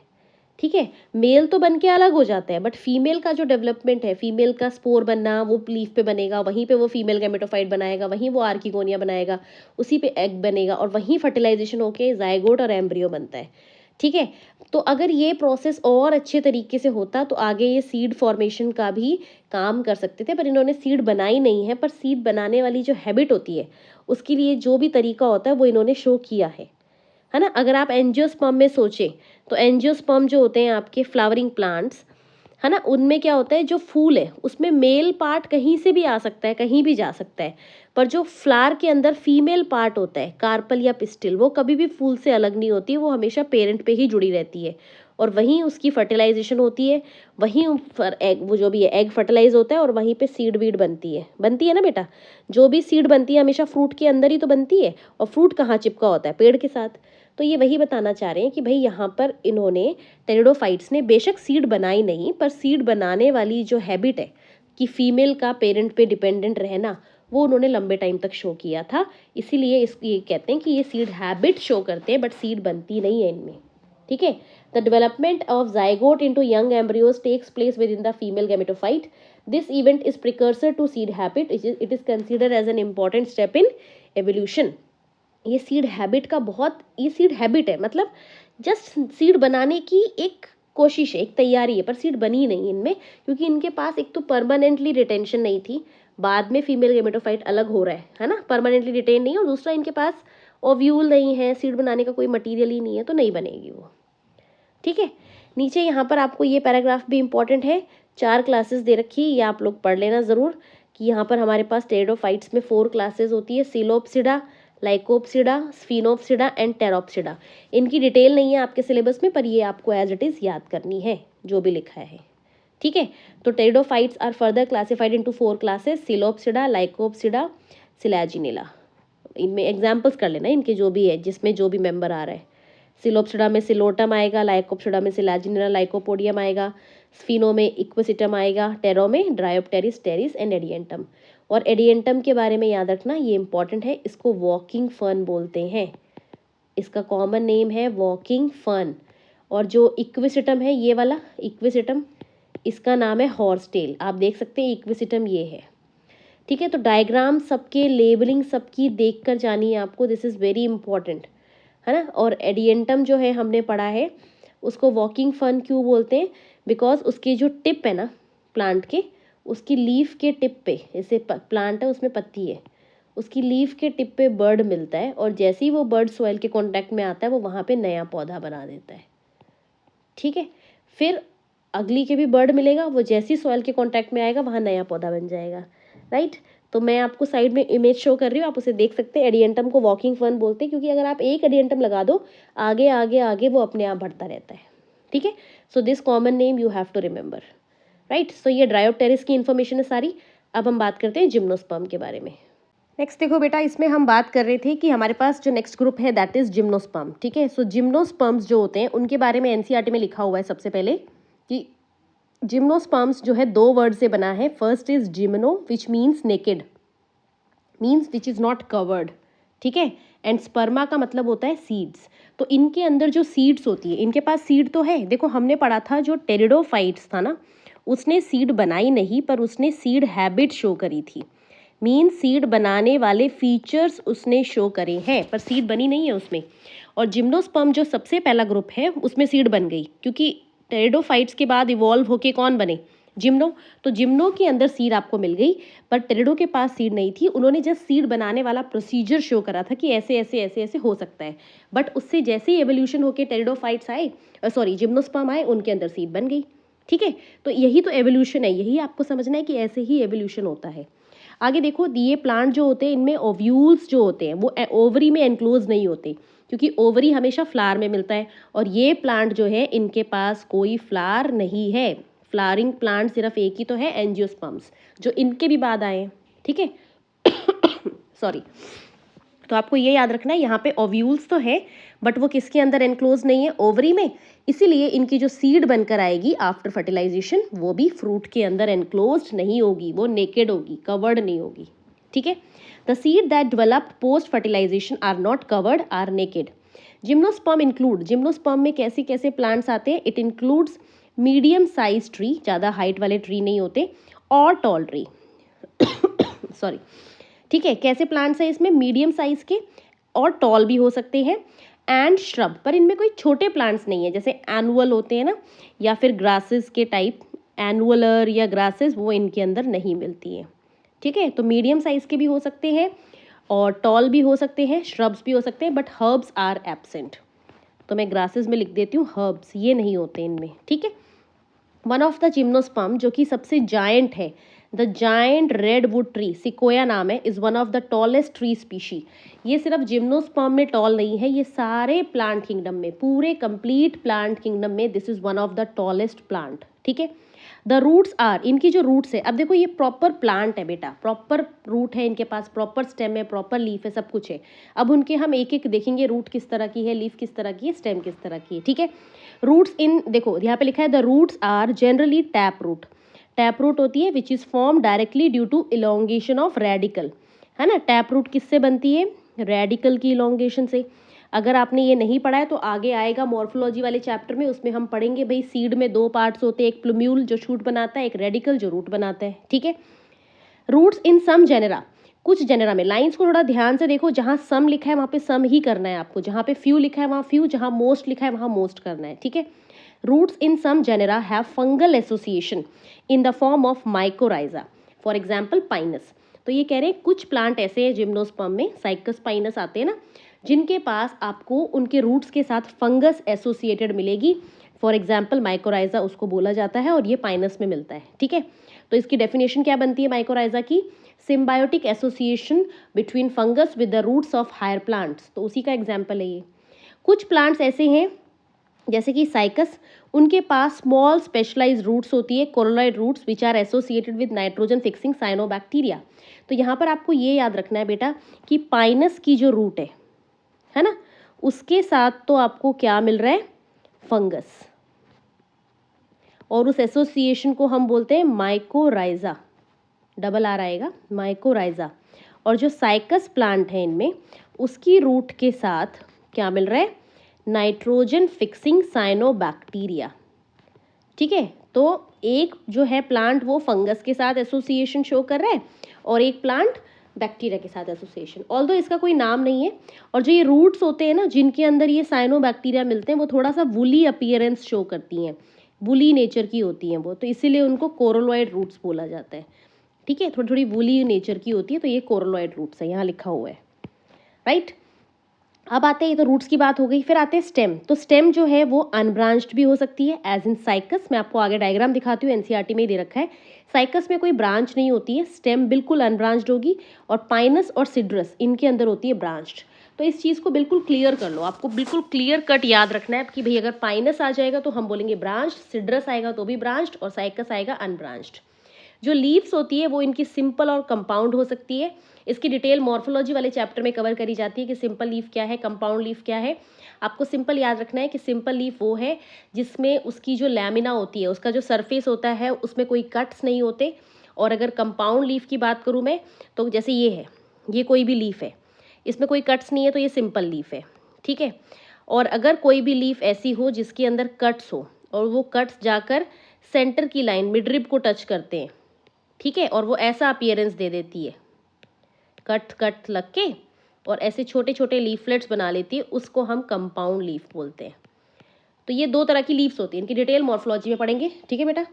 ठीक है। मेल तो बन के अलग हो जाता है, बट फीमेल का जो डेवलपमेंट है, फीमेल का स्पोर बनना, वो लीफ पे बनेगा, वहीं पे वो फीमेल गैमेटोफाइट बनाएगा, वहीं वो आर्किगोनिया बनाएगा, उसी पे एग बनेगा, और वहीं फर्टिलाइजेशन होके जाइगोट और एम्ब्रियो बनता है, ठीक है। तो अगर ये प्रोसेस और अच्छे तरीके से होता तो आगे ये सीड फॉर्मेशन का भी काम कर सकते थे, पर इन्होंने सीड बनाई नहीं है। पर सीड बनाने वाली जो हैबिट होती है उसके लिए जो भी तरीका होता है वो इन्होंने शो किया है ना। अगर आप एंजियोस्पर्म में सोचें तो एंजियोस्पर्म जो होते हैं आपके फ्लावरिंग प्लांट्स, है ना, उनमें क्या होता है, जो फूल है उसमें मेल पार्ट कहीं से भी आ सकता है, कहीं भी जा सकता है, पर जो फ्लावर के अंदर फीमेल पार्ट होता है, कार्पल या पिस्टिल, वो कभी भी फूल से अलग नहीं होती, वो हमेशा पेरेंट पे ही जुड़ी रहती है, और वहीं उसकी फर्टिलाइजेशन होती है, वहीं एग, वो जो भी है एग फर्टिलाइज होता है, और वहीं पे सीड वीड बनती है ना बेटा। जो भी सीड बनती है हमेशा फ्रूट के अंदर ही तो बनती है, और फ्रूट कहाँ चिपका होता है, पेड़ के साथ। तो ये वही बताना चाह रहे हैं कि भाई यहाँ पर इन्होंने टेरिडोफाइट्स ने बेशक सीड बनाई नहीं, पर सीड बनाने वाली जो हैबिट है कि फीमेल का पेरेंट पे डिपेंडेंट रहना वो उन्होंने लंबे टाइम तक शो किया था, इसीलिए ये कहते हैं कि ये सीड हैबिट शो करते हैं बट सीड बनती नहीं है इनमें। ठीक है, the development of zygote into young embryos takes place within the female gametophyte. This event is precursor to seed habit, it is considered as an important step in evolution. ये seed habit का बहुत, ये seed habit है मतलब just seed बनाने की एक कोशिश है, एक तैयारी है, पर सीड बनी नहीं इनमें, क्योंकि इनके पास एक तो परमानेंटली रिटेंशन नहीं थी, बाद में फीमेल गेमेटोफाइट अलग हो रहा है ना, परमानेंटली रिटेन नहीं, और दूसरा इनके पास ओव्यूल नहीं है, सीड बनाने का कोई मटीरियल ही नहीं है, तो नहीं बनेगी वो। ठीक है, नीचे यहाँ पर आपको ये पैराग्राफ भी इंपॉर्टेंट है, 4 क्लासेस दे रखी है, ये आप लोग पढ़ लेना ज़रूर कि यहाँ पर हमारे पास टेरिडोफाइट्स में 4 क्लासेस होती है, सिलोप्सिडा, लाइकोप्सिडा, स्फिनोप्सिडा एंड टेरोप्सिडा। इनकी डिटेल नहीं है आपके सिलेबस में, पर ये आपको एज इट इज़ याद करनी है जो भी लिखा है। ठीक है, तो pteridophytes are further classified into 4 classes, psilopsida, lycopsida, selaginella. इनमें एग्जाम्पल्स कर लेना इनके जो भी है, जिसमें जो भी मेंबर आ रहा है। सिलोप्सिडा में सिलोटम आएगा, लाइकोप्सिडा में सिलाजिनेला लाइकोपोडियम आएगा, स्फिनो में इक्विसिटम आएगा, टेरो में ड्रायोप्टेरिस टेरिस एंड एडियंटम। और एडियंटम के बारे में याद रखना, ये इंपॉर्टेंट है, इसको वॉकिंग फर्न बोलते हैं, इसका कॉमन नेम है वॉकिंग फर्न। और जो इक्विसिटम है ये वाला इक्विसिटम, इसका नाम है हॉर्स टेल, आप देख सकते हैं इक्विसिटम ये है। ठीक है, तो डायग्राम सबके, लेबलिंग सबकी देख कर जानी है आपको, दिस इज़ वेरी इंपॉर्टेंट, है ना। और एडियंटम जो है हमने पढ़ा है, उसको वॉकिंग फर्न क्यों बोलते हैं, बिकॉज उसके जो टिप है ना प्लांट के, उसकी लीफ के टिप पे, जैसे प्लांट है उसमें पत्ती है, उसकी लीफ के टिप पे बर्ड मिलता है, और जैसे ही वो बर्ड सॉइल के कांटेक्ट में आता है वो वहाँ पे नया पौधा बना देता है। ठीक है, फिर अगली के भी बर्ड मिलेगा, वो जैसे ही सॉइल के कांटेक्ट में आएगा वहाँ नया पौधा बन जाएगा, राइट। तो मैं आपको साइड में इमेज शो कर रही हूँ, आप उसे देख सकते हैं। एडियंटम को वॉकिंग फर्न बोलते हैं, क्योंकि अगर आप एक एडियंटम लगा दो, आगे आगे आगे वो अपने आप बढ़ता रहता है। ठीक है, so this common name you have to remember, right. So ये ड्रायोप्टेरिस की इन्फॉर्मेशन है सारी। अब हम बात करते हैं जिम्नोस्पर्म के बारे में। नेक्स्ट देखो बेटा, इसमें हम बात कर रहे थे कि हमारे पास जो नेक्स्ट ग्रुप है दैट इज जिम्नोस्पर्म। ठीक है, सो जिम्नोस्पर्म्स जो होते हैं उनके बारे में एनसीईआरटी में लिखा हुआ है सबसे पहले कि जिम्नोस्पर्म्स जो है 2 वर्ड से बना है। First is gymno which means naked, means which is not covered. ठीक है, एंड स्पर्मा का मतलब होता है सीड्स। तो इनके अंदर जो सीड्स होती है, इनके पास सीड तो है, देखो हमने पढ़ा था जो टेरिडोफाइट्स था ना, उसने सीड बनाई नहीं, पर उसने सीड हैबिट शो करी थी, मीन सीड बनाने वाले फीचर्स उसने शो करे हैं, पर सीड बनी नहीं है उसमें। और जिम्नोस्पर्म जो सबसे पहला ग्रुप है उसमें सीड बन गई, क्योंकि टेरिडोफाइट्स के बाद इवॉल्व होके कौन बने, जिम्नो। तो जिम्नो के अंदर सीड आपको मिल गई, पर टेरिडो के पास सीड नहीं थी, उन्होंने जस्ट सीड बनाने वाला प्रोसीजर शो करा था कि ऐसे ऐसे ऐसे ऐसे हो सकता है, बट उससे जैसे ही एवोल्यूशन होके टेरिडोफाइट्स आए, सॉरी जिम्नोस्पर्म आए, उनके अंदर सीड बन गई। ठीक है, तो यही तो एवोल्यूशन है, यही आपको समझना है कि ऐसे ही एवोल्यूशन होता है। आगे देखो, ये प्लांट जो होते हैं इनमें ओव्यूल्स जो होते हैं वो ओवरी में एनक्लोज नहीं होते, क्योंकि ओवरी हमेशा फ्लावर में मिलता है, और ये प्लांट जो है इनके पास कोई फ्लावर नहीं है। फ्लावरिंग प्लांट सिर्फ एक ही तो है, एंजियोस्पर्म्स, जो इनके भी बाद आए हैं। ठीक है, सॉरी। तो आपको ये याद रखना है, यहाँ पे ओव्यूल्स तो है बट वो किसके अंदर एनक्लोज नहीं है, ओवरी में, इसीलिए इनकी जो सीड बनकर आएगी आफ्टर फर्टिलाइजेशन वो भी फ्रूट के अंदर एनक्लोज नहीं होगी, वो नेकेड होगी, कवर्ड नहीं होगी। ठीक है, the seed that developed post fertilization are not covered, are naked. Gymnosperm include, gymnosperm में कैसे कैसे प्लांट्स आते हैं, it includes medium size tree, ज़्यादा हाइट वाले ट्री नहीं होते, और टॉल ट्री सॉरी। ठीक है, कैसे प्लांट्स हैं इसमें, मीडियम साइज के और टॉल भी हो सकते हैं, एंड श्रब, पर इनमें कोई छोटे प्लांट्स नहीं है, जैसे एनुअल होते हैं ना, या फिर ग्रासेस के टाइप, एनुअलर या ग्रासेस, वो इनके अंदर नहीं मिलती हैं। ठीक है, तो मीडियम साइज के भी हो सकते हैं और टॉल भी हो सकते हैं, श्रब्स भी हो सकते हैं, बट हर्ब्स आर एब्सेंट। तो मैं ग्रासेस में लिख देती हूँ हर्ब्स, ये नहीं होते इनमें। ठीक है, वन ऑफ द जिम्नोस्पर्म जो कि सबसे जायंट है, the giant redwood tree, sequoia नाम है, is one of the tallest tree species. ये सिर्फ जिम्नोस्पर्म में टॉल नहीं है, ये सारे प्लांट किंगडम में, पूरे कंप्लीट प्लांट किंगडम में this is one of the tallest plant. ठीक है, द रूट्स आर, इनकी जो रूट्स है, अब देखो ये प्रॉपर प्लांट है बेटा, प्रॉपर रूट है इनके पास, प्रॉपर स्टेम है, प्रॉपर लीफ है, सब कुछ है। अब उनके हम एक एक देखेंगे, रूट किस तरह की है, लीफ किस तरह की है, स्टेम किस तरह की है। ठीक है, रूट्स इन, देखो यहाँ पे लिखा है the roots are generally tap root. Tap root होती है which is form directly due to elongation of radicle, है ना। टैप रूट किससे बनती है? रेडिकल की इलोंगेशन से। अगर आपने ये नहीं पढ़ा है तो आगे आएगा मॉर्फोलॉजी वाले चैप्टर में, उसमें हम पढ़ेंगे भाई सीड में दो पार्ट्स होते हैं, एक प्लूम्यूल जो शूट बनाता है, एक रेडिकल जो रूट बनाता है, ठीक है। रूट्स इन सम जेनेरा, कुछ जेनेरा में, लाइंस को थोड़ा ध्यान से देखो, जहाँ सम लिखा है वहाँ पे सम ही करना है आपको, जहाँ पे फ्यू लिखा है वहाँ फ्यू, जहाँ मोस्ट लिखा है वहाँ मोस्ट करना है, ठीक है। Roots in some genera have fungal association in the form of mycorrhiza, for example Pinus. तो ये कह रहे हैं कुछ प्लांट ऐसे हैं जिम्नोस्पर्म में, साइकस पाइनस आते हैं ना, जिनके पास आपको उनके रूट्स के साथ फंगस एसोसिएटेड मिलेगी, फॉर एग्जाम्पल माइकोराइजा उसको बोला जाता है, और ये पाइनस में मिलता है, ठीक है। तो इसकी डेफिनेशन क्या बनती है माइकोराइजा की? Symbiotic association between fungus with the roots of higher plants, तो उसी का एग्जाम्पल है ये। कुछ प्लांट्स ऐसे हैं जैसे कि साइकस, उनके पास स्मॉल स्पेशलाइज्ड रूट्स होती है, coralloid roots which are associated with nitrogen fixing cyanobacteria. तो यहाँ पर आपको ये याद रखना है बेटा कि पाइनस की जो रूट है ना, उसके साथ तो आपको क्या मिल रहा है? फंगस, और उस एसोसिएशन को हम बोलते हैं माइकोराइजा, डबल आर आएगा, माइकोराइजा। और जो साइकस प्लांट है इनमें, उसकी रूट के साथ क्या मिल रहा है? नाइट्रोजन फिक्सिंग साइनोबैक्टीरिया, ठीक है। तो एक जो है प्लांट वो फंगस के साथ एसोसिएशन शो कर रहा है, और एक प्लांट बैक्टीरिया के साथ एसोसिएशन, ऑल्दो इसका कोई नाम नहीं है। और जो ये रूट्स होते हैं ना जिनके अंदर ये साइनोबैक्टीरिया मिलते हैं, वो थोड़ा सा वुली अपीयरेंस शो करती हैं, वुली नेचर की होती हैं वो, तो इसीलिए उनको कोरोलॉइड रूट्स बोला जाता है, ठीक है। थोड़ी थोड़ी वुली नेचर की होती है, तो ये कोरोलॉइड रूट्स है, यहाँ लिखा हुआ है, राइट। अब आते हैं, ये तो रूट्स की बात हो गई, फिर आते हैं स्टेम। तो स्टेम जो है वो अनब्रांच्ड भी हो सकती है, एज इन साइकस। मैं आपको आगे डायग्राम दिखाती हूँ, एनसीईआरटी में ही दे रखा है। साइकस में कोई ब्रांच नहीं होती है, स्टेम बिल्कुल अनब्रांच्ड होगी, और पाइनस और सिड्रस इनके अंदर होती है ब्रांच्ड। तो इस चीज़ को बिल्कुल क्लियर कर लो, आपको बिल्कुल क्लियर कट याद रखना है कि भाई अगर पाइनस आ जाएगा तो हम बोलेंगे ब्रांच्ड, सिड्रस आएगा तो भी ब्रांच्ड, और साइकस आएगा अनब्रांच्ड। जो लीव्स होती है वो इनकी सिंपल और कंपाउंड हो सकती है। इसकी डिटेल मॉर्फोलॉजी वाले चैप्टर में कवर करी जाती है कि सिंपल लीफ क्या है, कंपाउंड लीफ क्या है। आपको सिंपल याद रखना है कि सिंपल लीफ वो है जिसमें उसकी जो लैमिना होती है, उसका जो सरफेस होता है, उसमें कोई कट्स नहीं होते। और अगर कंपाउंड लीफ की बात करूँ मैं, तो जैसे ये है, ये कोई भी लीफ है, इसमें कोई कट्स नहीं है, तो ये सिंपल लीफ है, ठीक है। और अगर कोई भी लीफ ऐसी हो जिसके अंदर कट्स हो, और वो कट्स जाकर सेंटर की लाइन मिडरिब को टच करते हैं, ठीक है, और वो ऐसा अपीयरेंस दे देती है, कट कट लग के, और ऐसे छोटे छोटे लीफलेट्स बना लेती है, उसको हम कंपाउंड लीफ बोलते हैं। तो ये दो तरह की लीव्स होती है, इनकी डिटेल मॉर्फोलॉजी में पढ़ेंगे, ठीक है बेटा।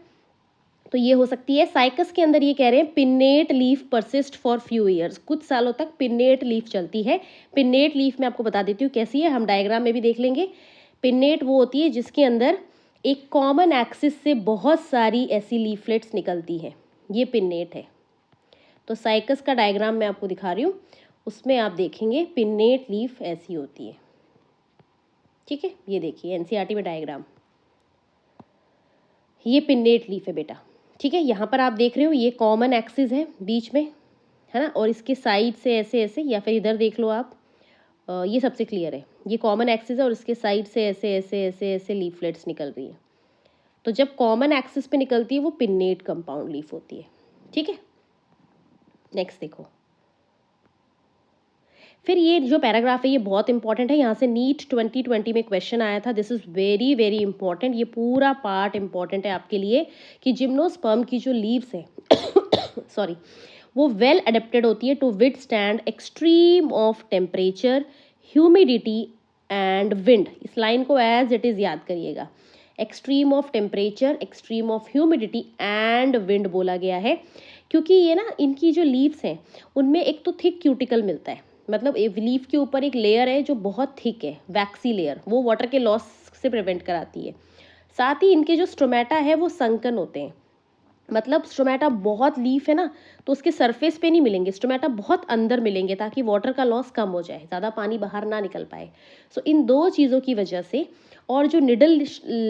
तो ये हो सकती है। साइकस के अंदर ये कह रहे हैं pennate leaf persist for few years, कुछ सालों तक पिन्नेट लीफ चलती है। पिन्नेट लीफ मैं आपको बता देती हूँ कैसी है, हम डायग्राम में भी देख लेंगे। पिन्नेट वो होती है जिसके अंदर एक कॉमन एक्सिस से बहुत सारी ऐसी लीफलेट्स निकलती हैं, ये पिन्नेट है। तो साइकस का डायग्राम मैं आपको दिखा रही हूँ, उसमें आप देखेंगे पिन्नेट लीफ ऐसी होती है, ठीक है। ये देखिए एनसीईआरटी में डायग्राम, ये पिन्नेट लीफ है बेटा, ठीक है। यहाँ पर आप देख रहे हो ये कॉमन एक्सिस है बीच में, है ना, और इसके साइड से ऐसे ऐसे, या फिर इधर देख लो आप, ये सबसे क्लियर है, ये कॉमन एक्सिस है और इसके साइड से ऐसे ऐसे ऐसे ऐसे लीफलेट्स निकल रही है। तो जब कॉमन एक्सिस पे निकलती है वो पिन्नेट कंपाउंड लीफ होती है, ठीक है। नेक्स्ट देखो, फिर ये जो पैराग्राफ है ये बहुत इंपॉर्टेंट है, यहाँ से नीट 2020 में क्वेश्चन आया था। This is very very important, ये पूरा पार्ट इंपॉर्टेंट है आपके लिए कि जिम्नोस्पर्म की जो लीव्स है सॉरी, वो वेल अडेप्टेड होती है to withstand extreme of temperature, humidity and wind. इस लाइन को एज इट इज़ याद करिएगा, extreme of temperature, extreme of humidity and wind बोला गया है, क्योंकि ये ना इनकी जो लीव्स हैं उनमें एक तो थिक क्यूटिकल मिलता है, मतलब लीफ के ऊपर एक लेयर है जो बहुत थिक है, वैक्सी लेयर, वो वाटर के लॉस से प्रिवेंट कराती है। साथ ही इनके जो स्टोमेटा है वो संकन होते हैं, मतलब स्टोमेटा बहुत लीफ है ना, तो उसके सरफेस पे नहीं मिलेंगे, स्टोमेटा बहुत अंदर मिलेंगे ताकि वाटर का लॉस कम हो जाए, ज़्यादा पानी बाहर ना निकल पाए। सो इन दो चीज़ों की वजह से, और जो निडल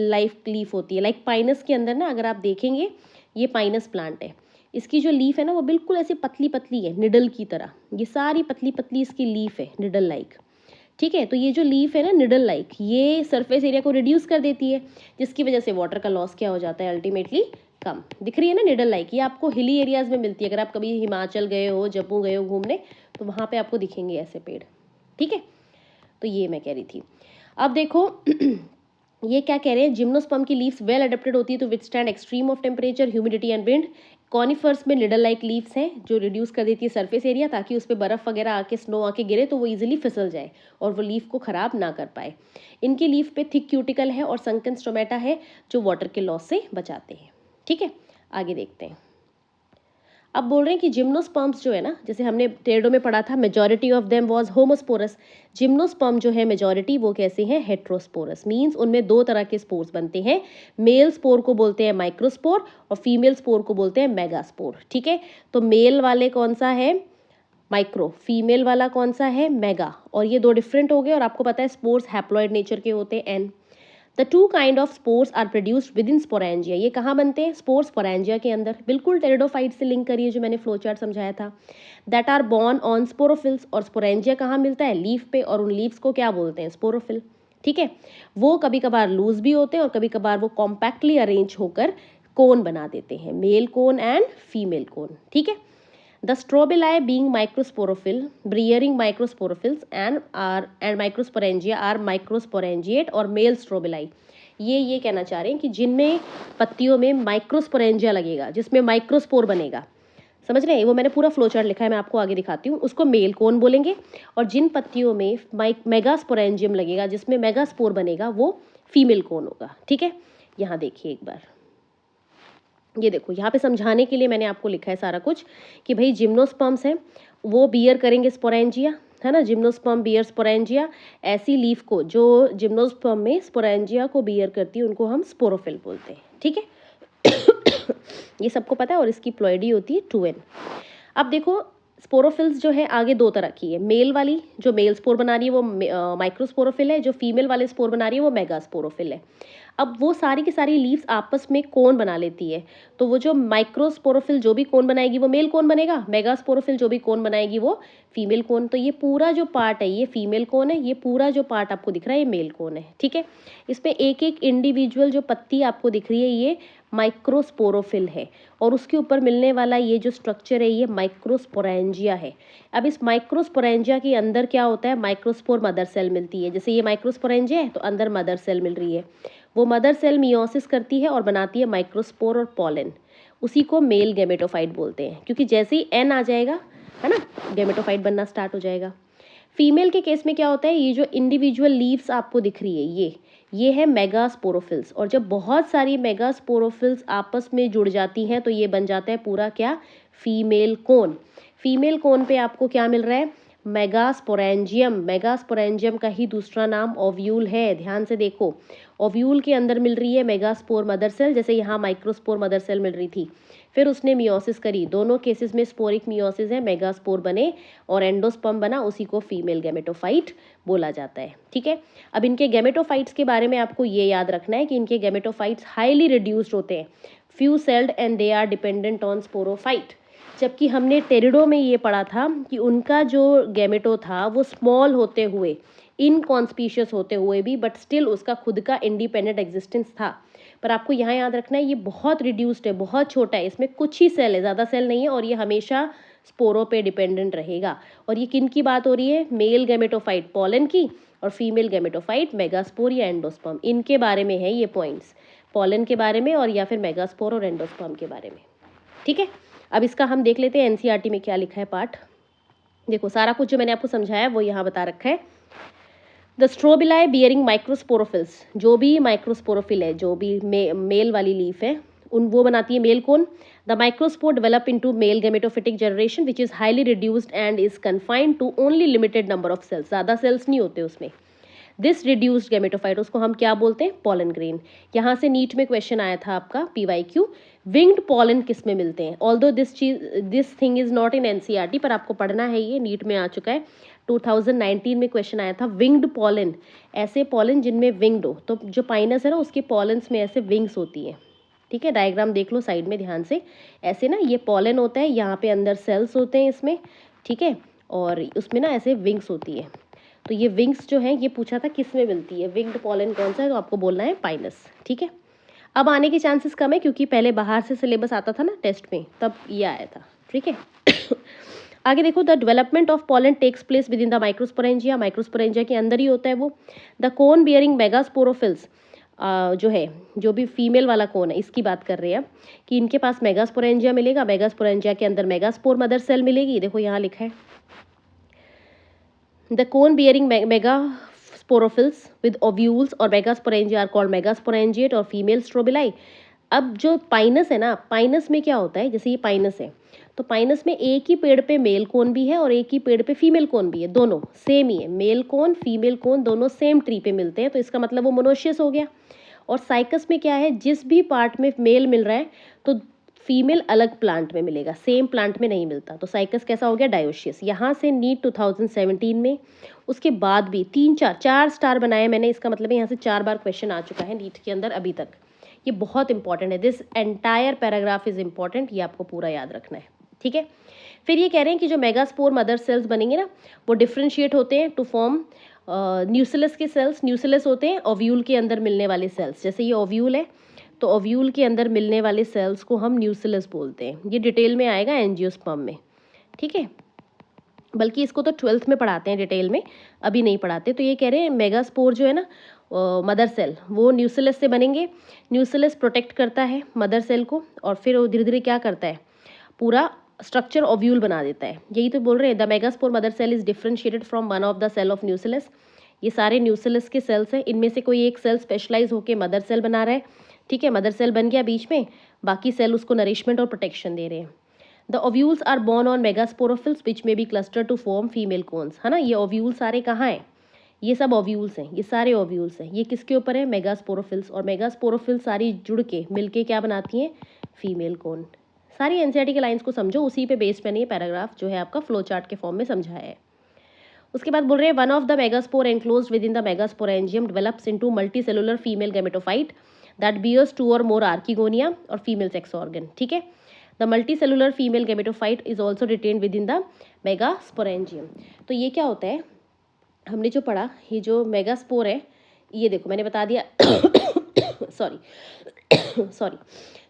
लाइफ लीफ होती है, लाइक पाइनस के अंदर ना, अगर आप देखेंगे ये पाइनस प्लांट है, इसकी जो लीफ है ना वो बिल्कुल ऐसी पतली पतली है, निडल की तरह, ये सारी पतली पतली इसकी लीफ है, निडल लाइक, ठीक है। तो ये जो लीफ है ना निडल लाइक, ये सरफेस एरिया को रिड्यूस कर देती है, जिसकी वजह से वाटर का लॉस क्या हो जाता है, अल्टीमेटली कम। दिख रही है ना निडल लाइक, ये आपको हिली एरियाज में मिलती है। अगर आप कभी हिमाचल गए हो, जम्मू गए हो घूमने, तो वहाँ पे आपको दिखेंगे ऐसे पेड़, ठीक है। तो ये मैं कह रही थी। अब देखो ये क्या कह रहे हैं, जिम्नोस्पर्म की लीव्स वेल अडेप्टेड होती है to withstand extreme of temperature, humidity and wind. Conifers में निडल लाइक लीव्स हैं जो रिड्यूस कर देती है सरफेस एरिया, ताकि उस पर बर्फ वगैरह आके, स्नो आके गिरे तो वो इजीली फिसल जाए और वो लीफ को खराब ना कर पाए। इनकी लीफ पे थिक क्यूटिकल है और संकन स्टोमेटा है जो वाटर के लॉस से बचाते हैं, ठीक है। आगे देखते हैं। अब बोल रहे हैं कि जिम्नोस्पर्म्स जो है ना, जैसे हमने टेरडो में पढ़ा था, majority of them was homosporous. Gymnosperm जो है मेजॉरिटी वो कैसे हैं, हेट्रोस्पोरस। मींस उनमें दो तरह के स्पोर्स बनते हैं। मेल स्पोर को बोलते हैं माइक्रोस्पोर और फीमेल स्पोर को बोलते हैं मेगास्पोर, ठीक है। तो मेल वाले कौन सा है, माइक्रो, फीमेल वाला कौन सा है, मेगा। और ये दो डिफरेंट हो गए। और आपको पता है स्पोर्स हैप्लॉइड नेचर के होते हैं, एन। The two kind of spores are produced within sporangia. ये कहाँ बनते हैं, स्पोर्स स्पोरेंजिया के अंदर। बिल्कुल टेरिडोफाइट से लिंक करिए जो मैंने फ्लो चार्ट समझाया था। That are borne on sporophylls. और स्पोरेंजिया कहाँ मिलता है, लीफ पे, और उन लीव्स को क्या बोलते हैं, स्पोरोफिल, ठीक है। वो कभी कभार लूज भी होते हैं और कभी कभार वो कॉम्पैक्टली अरेंज होकर कोन बना देते हैं, male cone and female cone, ठीक है। The strobili being microsporophil, bearing microsporophils and microsporangia are microsporangiate और male strobili। ये कहना चाह रहे हैं कि जिनमें पत्तियों में माइक्रोस्पोरेंजिया लगेगा, जिसमें माइक्रोस्पोर बनेगा, समझ रहे हैं। वो मैंने पूरा फ्लो चार्ट लिखा है, मैं आपको आगे दिखाती हूँ। उसको मेल कोन बोलेंगे। और जिन पत्तियों में मेगास्पोरेंजियम लगेगा, जिसमें मेगास्पोर बनेगा, वो फीमेल कोन होगा, ठीक है। यहाँ देखिए एक बार, ये देखो यहाँ पे समझाने के लिए मैंने आपको लिखा है सारा कुछ कि भाई जिम्नोस्पर्म्स हैं, वो बियर करेंगे स्पोरेंजिया, है ना। Gymnosperm bear sporangia. ऐसी लीफ को जो जिम्नोस्पर्म में स्पोरेंजिया को बियर करती है उनको हम स्पोरोफिल बोलते हैं, ठीक है। ये सबको पता है। और इसकी प्लॉइडी होती है 2n। अब देखो स्पोरोफिल्स जो है आगे दो तरह की है। मेल वाली जो मेल स्पोर बना रही है वो माइक्रोस्पोरोफिल है, जो फीमेल वाले स्पोर बना रही है वो मेगास्पोरोफिल है। अब वो सारी की सारी लीव्स आपस में कोन बना लेती है। तो वो जो माइक्रोस्पोरोफिल जो भी कोन बनाएगी वो मेल कोन बनेगा, मेगास्पोरोफिल जो भी कोन बनाएगी वो फीमेल कोन। तो ये पूरा जो पार्ट है ये फीमेल कोन है, ये पूरा जो पार्ट आपको दिख रहा है ये मेल कोन है, ठीक है। इसमें एक एक इंडिविजुअल जो पत्ती आपको दिख रही है ये माइक्रोस्पोरोफिल है, और उसके ऊपर मिलने वाला ये जो स्ट्रक्चर है ये माइक्रोस्पोरेंजिया है। अब इस माइक्रोस्पोरेंजिया के अंदर क्या होता है, माइक्रोस्पोर मदर सेल मिलती है। जैसे ये माइक्रोस्पोरेंजिया है तो अंदर मदर सेल मिल रही है। वो मदर सेल मियोसिस करती है और बनाती है माइक्रोस्पोर और पॉलन। उसी को मेल गैमेटोफाइट बोलते हैं, क्योंकि जैसे ही एन आ जाएगा, है ना, गैमेटोफाइट बनना स्टार्ट हो जाएगा। फीमेल के केस में क्या होता है, ये जो इंडिविजुअल लीव्स आपको दिख रही है ये है मेगास्पोरोफिल्स। और जब बहुत सारी मेगास्पोरोफिल्स आपस में जुड़ जाती हैं तो ये बन जाता है पूरा क्या, फीमेल कोन। फीमेल कोन पे आपको क्या मिल रहा है, मेगास्पोरेंजियम। मेगास्पोरेंजियम का ही दूसरा नाम ओव्यूल है। ध्यान से देखो, ओव्यूल के अंदर मिल रही है मेगास्पोर मदर सेल, जैसे यहाँ माइक्रोस्पोर मदर सेल मिल रही थी। फिर उसने मियोसिस करी, दोनों केसेस में स्पोरिक मियोसिस है, मेगास्पोर बने और एंडोस्पर्म बना, उसी को फीमेल गैमेटोफाइट बोला जाता है, ठीक है। अब इनके गैमेटोफाइट्स के बारे में आपको ये याद रखना है कि इनके गैमेटोफाइट्स हाईली रिड्यूस्ड होते हैं, few celled and they are dependent on sporophyte. जबकि हमने टेरिडो में ये पढ़ा था कि उनका जो गैमेटो था वो स्मॉल होते हुए, इनकॉन्स्पीशियस होते हुए भी, बट स्टिल उसका खुद का इंडिपेंडेंट एग्जिस्टेंस था। पर आपको यहाँ याद रखना है ये बहुत रिड्यूस्ड है, बहुत छोटा है, इसमें कुछ ही सेल है, ज़्यादा सेल नहीं है, और ये हमेशा स्पोरो पे डिपेंडेंट रहेगा। और ये किन की बात हो रही है, मेल गैमेटोफाइट पॉलन की और फीमेल गैमेटोफाइट मेगास्पोर या एंडोस्पर्म, इनके बारे में है ये पॉइंट्स, पॉलन के बारे में और या फिर मेगास्पोर और एंडोस्पर्म के बारे में, ठीक है। अब इसका हम देख लेते हैं एनसीईआरटी में क्या लिखा है पार्ट। देखो सारा कुछ जो मैंने आपको समझाया वो यहाँ बता रखा है। द स्ट्रोबिलाई बियरिंग माइक्रोस्पोरोफिल्स, जो भी माइक्रोस्पोरोफिल है, जो भी मेल वाली लीफ है, उन वो बनाती है male cone. The microspore develop into male gametophytic generation which is highly reduced and is confined to only limited number of cells. ज़्यादा सेल्स नहीं होते उसमें। दिस रिड्यूस्ड गैमेटोफाइट, उसको हम क्या बोलते हैं, पॉलन ग्रेन। यहाँ से नीट में क्वेश्चन आया था आपका पीवाईक्यू, विंग्ड पॉलन किस में मिलते हैं। Although this thing is not in NCERT, पर आपको पढ़ना है, ये नीट में आ चुका है। 2019 में क्वेश्चन आया था, विंग्ड पॉलन, ऐसे पॉलन जिनमें विंग्ड हो। तो जो पाइनस है ना उसके पॉलन्स में ऐसे विंग्स होती हैं, ठीक है। डायग्राम देख लो साइड में ध्यान से, ऐसे ना ये पॉलन होता है, यहाँ पे अंदर सेल्स होते हैं इसमें, ठीक है, और उसमें ना ऐसे विंग्स होती है। तो ये विंग्स जो है ये पूछा था किस में मिलती है, विंग्ड पॉलन कौन सा है, तो आपको बोलना है पाइनस, ठीक है। अब आने के चांसेस कम है क्योंकि पहले बाहर से सिलेबस आता था ना टेस्ट में, तब ये आया था, ठीक है। आगे देखो, the development of pollen takes place within the microsporangia, microsporangia के अंदर ही होता है वो। द कोन बियरिंग मेगास्पोरोफिल्स, जो है, जो भी फीमेल वाला कोन है इसकी बात कर रहे हैं अब, कि इनके पास मेगास्पोरेंजिया मिलेगा, मेगास्पोरेंजिया के अंदर मेगास्पोर मदर सेल मिलेगी, देखो यहाँ लिखा है। The cone bearing megasporophylls with ovules और मेगास्पोरेंजिया आर कॉल्ड मेगास्पोरेंजिएट और फीमेल स्ट्रोबिलाई। अब जो पाइनस है ना, पाइनस में क्या होता है, जैसे ये पाइनस है, तो पाइनस में एक ही पेड़ पे मेल कोन भी है और एक ही पेड़ पे फीमेल कोन भी है, दोनों सेम ही है, मेल कोन फीमेल कोन दोनों सेम ट्री पे मिलते हैं, तो इसका मतलब वो मोनोशियस हो गया। और साइकस में क्या है, जिस भी पार्ट में मेल मिल रहा है तो फीमेल अलग प्लांट में मिलेगा, सेम प्लांट में नहीं मिलता, तो साइकस कैसा हो गया, डायोशियस। यहाँ से नीट 2017 में, उसके बाद भी चार स्टार बनाए मैंने, इसका मतलब है यहाँ से 4 बार क्वेश्चन आ चुका है नीट के अंदर अभी तक। ये बहुत इंपॉर्टेंट है, this entire paragraph is important, ये आपको पूरा याद रखना है, ठीक है। फिर ये कह रहे हैं कि जो मेगास्पोर मदर सेल्स बनेंगे ना, वो डिफ्रेंशिएट होते हैं टू फॉर्म न्यूसिलस के सेल्स। न्यूसिलस होते हैं ओव्यूल के अंदर मिलने वाले सेल्स, जैसे ये ओव्यूल है तो ओव्यूल के अंदर मिलने वाले सेल्स को हम न्यूसिलस बोलते हैं। ये डिटेल में आएगा एंजियोस्पर्म में, ठीक है, बल्कि इसको तो 12th में पढ़ाते हैं डिटेल में, अभी नहीं पढ़ाते। तो ये कह रहे हैं मेगास्पोर जो है ना मदर सेल, वो न्यूसिलस से बनेंगे। न्यूसिलस प्रोटेक्ट करता है मदर सेल को और फिर वो धीरे धीरे क्या करता है, पूरा स्ट्रक्चर ओव्यूल बना देता है। यही तो बोल रहे हैं, the megaspore mother cell is differentiated from one of the cell of nucellus. ये सारे न्यूसिलस के सेल्स हैं, इनमें से कोई एक सेल स्पेशलाइज होकर मदर सेल बना रहा है, ठीक है। मदर सेल बन गया बीच में, बाकी सेल उसको नरिशमेंट और प्रोटेक्शन दे रहे हैं। The ovules are borne on megasporophylls which may be cluster to form female cones, है ना। ये ओव्यूल सारे कहाँ हैं, ये सब ओव्यूल्स हैं, ये सारे ओव्यूल्स हैं। ये किसके ऊपर है, मेगास्पोरोफिल्स, और मेगास्पोरोफिल्स सारी जुड़ के मिलके क्या बनाती हैं, फीमेल कोन। सारी एनसीईआरटी के लाइंस को समझो, उसी पे बेस्ड मैंने ये पैराग्राफ जो है आपका फ्लो चार्ट के फॉर्म में समझाया है। उसके बाद बोल रहे हैं, one of the megaspore enclosed within the megasporangium develops into multicellular female gametophyte that bears 2 or more archegonia or female sex organ, ठीक है। The multicellular female gametophyte is also retained within the megasporangium. तो ये क्या होता है, हमने जो पढ़ा, ये जो मेगास्पोर है, ये देखो मैंने बता दिया सॉरी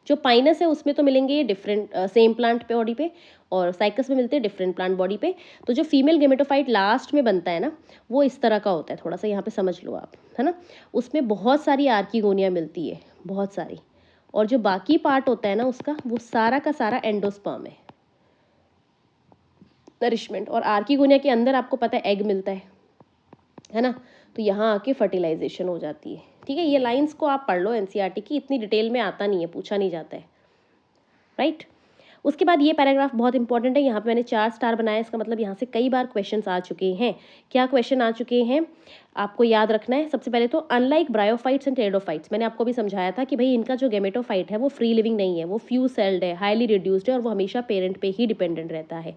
जो पाइनस है उसमें तो मिलेंगे ये डिफरेंट सेम प्लांट पे बॉडी पे, और साइकस में मिलते हैं डिफरेंट प्लांट बॉडी पे। तो जो फीमेल गेमेटोफाइट लास्ट में बनता है ना, वो इस तरह का होता है, थोड़ा सा यहाँ पे समझ लो आप, है ना। उसमें बहुत सारी आर्किगोनिया मिलती है, बहुत सारी, और जो बाकी पार्ट होता है ना उसका, वो सारा का सारा एंडोस्पर्म है, नरिशमेंट। और आर्किगोनिया के अंदर आपको पता है एग मिलता है ना, तो यहाँ आके फर्टिलाइजेशन हो जाती है, ठीक है। ये लाइंस को आप पढ़ लो, एनसीईआरटी की, इतनी डिटेल में आता नहीं है, पूछा नहीं जाता है, राइट। उसके बाद ये पैराग्राफ बहुत इंपॉर्टेंट है, यहाँ पे मैंने 4 स्टार बनाया, इसका मतलब यहाँ से कई बार क्वेश्चंस आ चुके हैं। क्या क्वेश्चन आ चुके हैं आपको याद रखना है। सबसे पहले तो अनलाइक ब्रायोफाइट्स एंड टेरिडोफाइट्स, मैंने आपको भी समझाया था कि भाई इनका जो गेमेटोफाइट है वो फ्री लिविंग नहीं है, वो फ्यू सेल्ड है, हाईली रिड्यूस्ड है, और वो हमेशा पेरेंट पे ही डिपेंडेंट रहता है।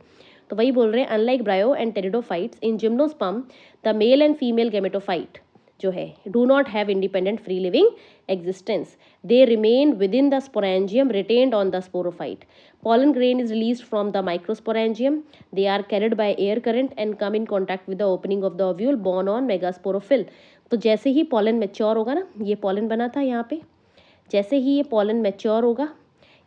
तो वही बोल रहे हैं, unlike ब्रायो and pteridophytes in gymnosperm the mail and female gametophyte जो है do not have independent free living existence, they remain with in the sporangium retained on the sporophyte. Pollen grain is released from the microsporangium. They are carried by air current and come in contact with the opening of the ovule borne on megasporophyll. तो जैसे ही pollen mature होगा ना, ये pollen बना था यहाँ पे, जैसे ही ये pollen mature होगा,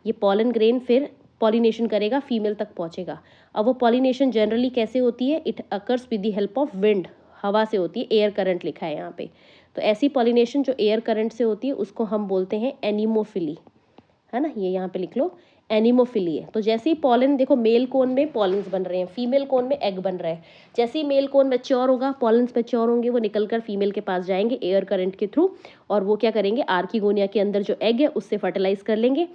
ये pollen grain फिर pollination करेगा, फीमेल तक पहुँचेगा। अब वो pollination जनरली कैसे होती है, it occurs with the help of wind, हवा से होती है, एयर करंट लिखा है यहाँ पे। तो ऐसी pollination जो एयर करंट से होती है उसको हम बोलते हैं एनिमोफिली, है ना, ये यहाँ पे लिख लो, एनिमोफिली है। तो जैसे ही पॉलन, देखो मेल कोन में पॉलन्स बन रहे हैं, फीमेल कोन में एग बन रहा है। जैसे ही मेल कोन मैच्योर होगा, पॉलन्स मैच्योर होंगे, वो निकलकर फीमेल के पास जाएंगे एयर करंट के थ्रू, और वो क्या करेंगे, आर्किगोनिया के अंदर जो एग है उससे फर्टिलाइज कर लेंगे,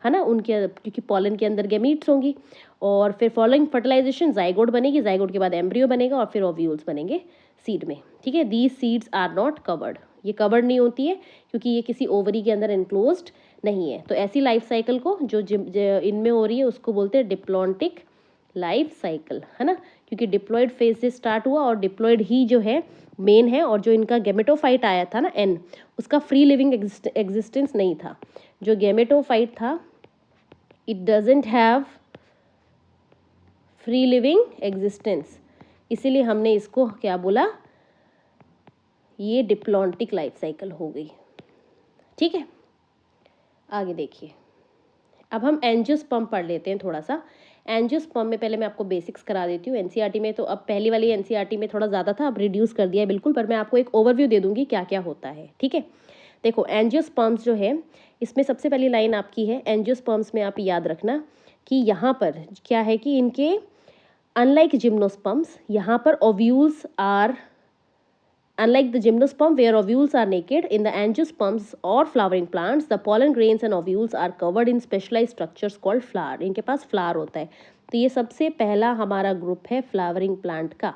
है ना, उनके, क्योंकि पॉलन के अंदर गैमीट्स होंगी, और फिर फॉलोइंग फर्टिलाइजेशन जाइगोट बनेगी, जाइगोट के बाद एम्ब्रियो बनेगा, और फिर ओव्यूल्स बनेंगे सीड में, ठीक है। These seeds are not covered, ये कवर्ड नहीं होती है क्योंकि ये किसी ओवरी के अंदर एनक्लोज्ड नहीं है। तो ऐसी लाइफ साइकिल को जो इनमें हो रही है उसको बोलते हैं डिप्लॉन्टिक लाइफ साइकिल, है ना, क्योंकि डिप्लॉयड फेज से स्टार्ट हुआ और डिप्लॉयड ही जो है मेन है, और जो इनका गेमेटोफाइट आया था ना एन, उसका फ्री लिविंग एग्जिस्टेंस नहीं था। जो गेमेटोफाइट था it doesn't have free living existence, इसीलिए हमने इसको क्या बोला, ये डिप्लॉन्टिक लाइफ साइकिल हो गई, ठीक है। आगे देखिए, अब हम एंजियोस्पर्म पढ़ लेते हैं थोड़ा सा। एंजियोस्पर्म में पहले मैं आपको बेसिक्स करा देती हूँ। एनसीईआरटी में तो अब पहली वाली एनसीईआरटी में थोड़ा ज़्यादा था, अब रिड्यूस कर दिया है बिल्कुल, पर मैं आपको एक ओवरव्यू दे दूँगी क्या क्या होता है, ठीक है। देखो एंजियोस्पर्म्स जो है, इसमें सबसे पहली लाइन आपकी है एंजियोस्पर्म्स में, आप याद रखना कि यहाँ पर क्या है कि इनके अनलाइक जिम्नोस्पर्म्स, यहाँ पर ovules are unlike the gymnosperm where ovules are naked, in the angiosperms or flowering plants the pollen grains and ovules are covered in specialized structures called flower. इनके पास फ्लावर होता है। तो ये सबसे पहला हमारा ग्रुप है फ्लावरिंग प्लांट का।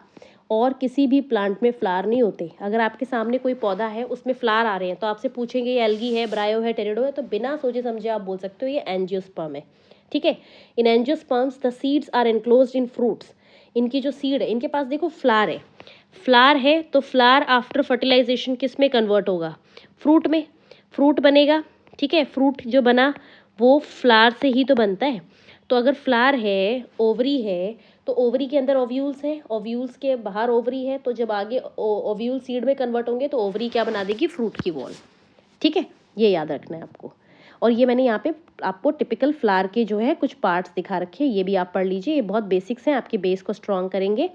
और किसी भी प्लांट में फ्लावर नहीं होते। अगर आपके सामने कोई पौधा है उसमें फ्लावर आ रहे हैं तो आपसे पूछेंगे ये एल्गी है, ब्रायो है, टेरिडो है, तो बिना सोचे समझे आप बोल सकते हो ये एंजियोस्पर्म है, ठीक है। In angiosperms the seeds are enclosed in fruits. इनकी जो सीड है, इनके पास देखो फ्लावर है, फ्लावर है तो फ्लावर आफ्टर फर्टिलाइजेशन किस में कन्वर्ट होगा, फ्रूट में, फ्रूट बनेगा, ठीक है। फ्रूट जो बना वो फ्लावर से ही तो बनता है। तो अगर फ्लावर है, ओवरी है, तो ओवरी के अंदर ओव्यूल्स हैं, ओव्यूल्स के बाहर ओवरी है, तो जब आगे ओव्यूल सीड में कन्वर्ट होंगे तो ओवरी क्या बना देगी, फ्रूट की वॉल, ठीक है। ये याद रखना है आपको। और ये मैंने यहाँ पे आपको टिपिकल फ्लावर के जो है कुछ पार्ट्स दिखा रखे हैं, ये भी आप पढ़ लीजिए, ये बहुत बेसिक्स हैं, आपके बेस को स्ट्रॉन्ग करेंगे।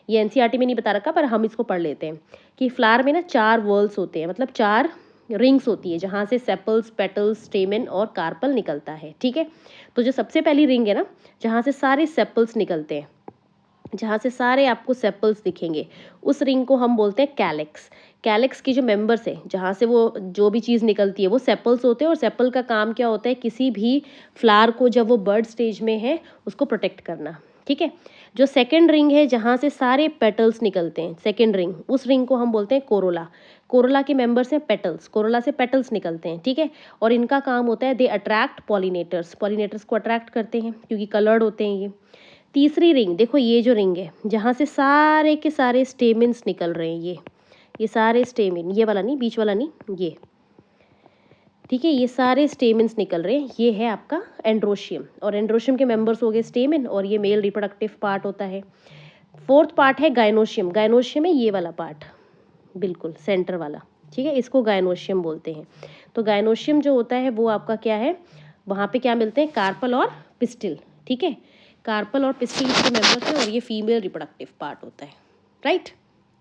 ये एनसीईआरटी में नहीं बता रखा पर हम इसको पढ़ लेते हैं कि फ्लावर में ना 4 वॉल्स होते हैं, मतलब 4 रिंग्स होती है जहाँ से सेपल्स, पेटल्स, स्टेमेन और कार्पल निकलता है, ठीक है। तो जो सबसे पहली रिंग है ना, जहाँ से सारे सेपल्स निकलते हैं, जहाँ से सारे आपको सेपल्स दिखेंगे, उस रिंग को हम बोलते हैं कैलेक्स। कैलेक्स की जो मेंबर्स है, जहाँ से वो जो भी चीज़ निकलती है वो सेपल्स होते हैं। और सेपल का काम क्या होता है, किसी भी फ्लावर को जब वो बर्ड स्टेज में है उसको प्रोटेक्ट करना, ठीक है। जो सेकेंड रिंग है जहाँ से सारे पेटल्स निकलते हैं, सेकेंड रिंग, उस रिंग को हम बोलते हैं कोरोला। कोरोला के मेंबर्स हैं पेटल्स, कोरोला से पेटल्स निकलते हैं, ठीक है। और इनका काम होता है दे अट्रैक्ट पॉलिनेटर्स, पॉलिनेटर्स को अट्रैक्ट करते हैं क्योंकि कलर्ड होते हैं ये। तीसरी रिंग देखो, ये जो रिंग है जहाँ से सारे के सारे स्टेमिन्स निकल रहे हैं, ये सारे स्टेमिन, ये वाला नहीं, बीच वाला नहीं, ये, ठीक है, ये सारे स्टेमिन्स निकल रहे हैं, ये है आपका एंड्रोशियम। और एंड्रोशियम के मेंबर्स हो गए स्टेमिन, और ये मेल रिप्रोडक्टिव पार्ट होता है। फोर्थ पार्ट है गायनोशियम। गायनोशियम है ये वाला पार्ट, बिल्कुल सेंटर वाला, ठीक है, इसको गायनोशियम बोलते हैं। तो गायनोशियम जो होता है वो आपका क्या है, वहाँ पे क्या मिलते हैं, कार्पल और पिस्टिल, ठीक है। कार्पल और पिस्टिल इसके मेंबर्स हैं, और ये फीमेल रिप्रोडक्टिव पार्ट होता है, राइट।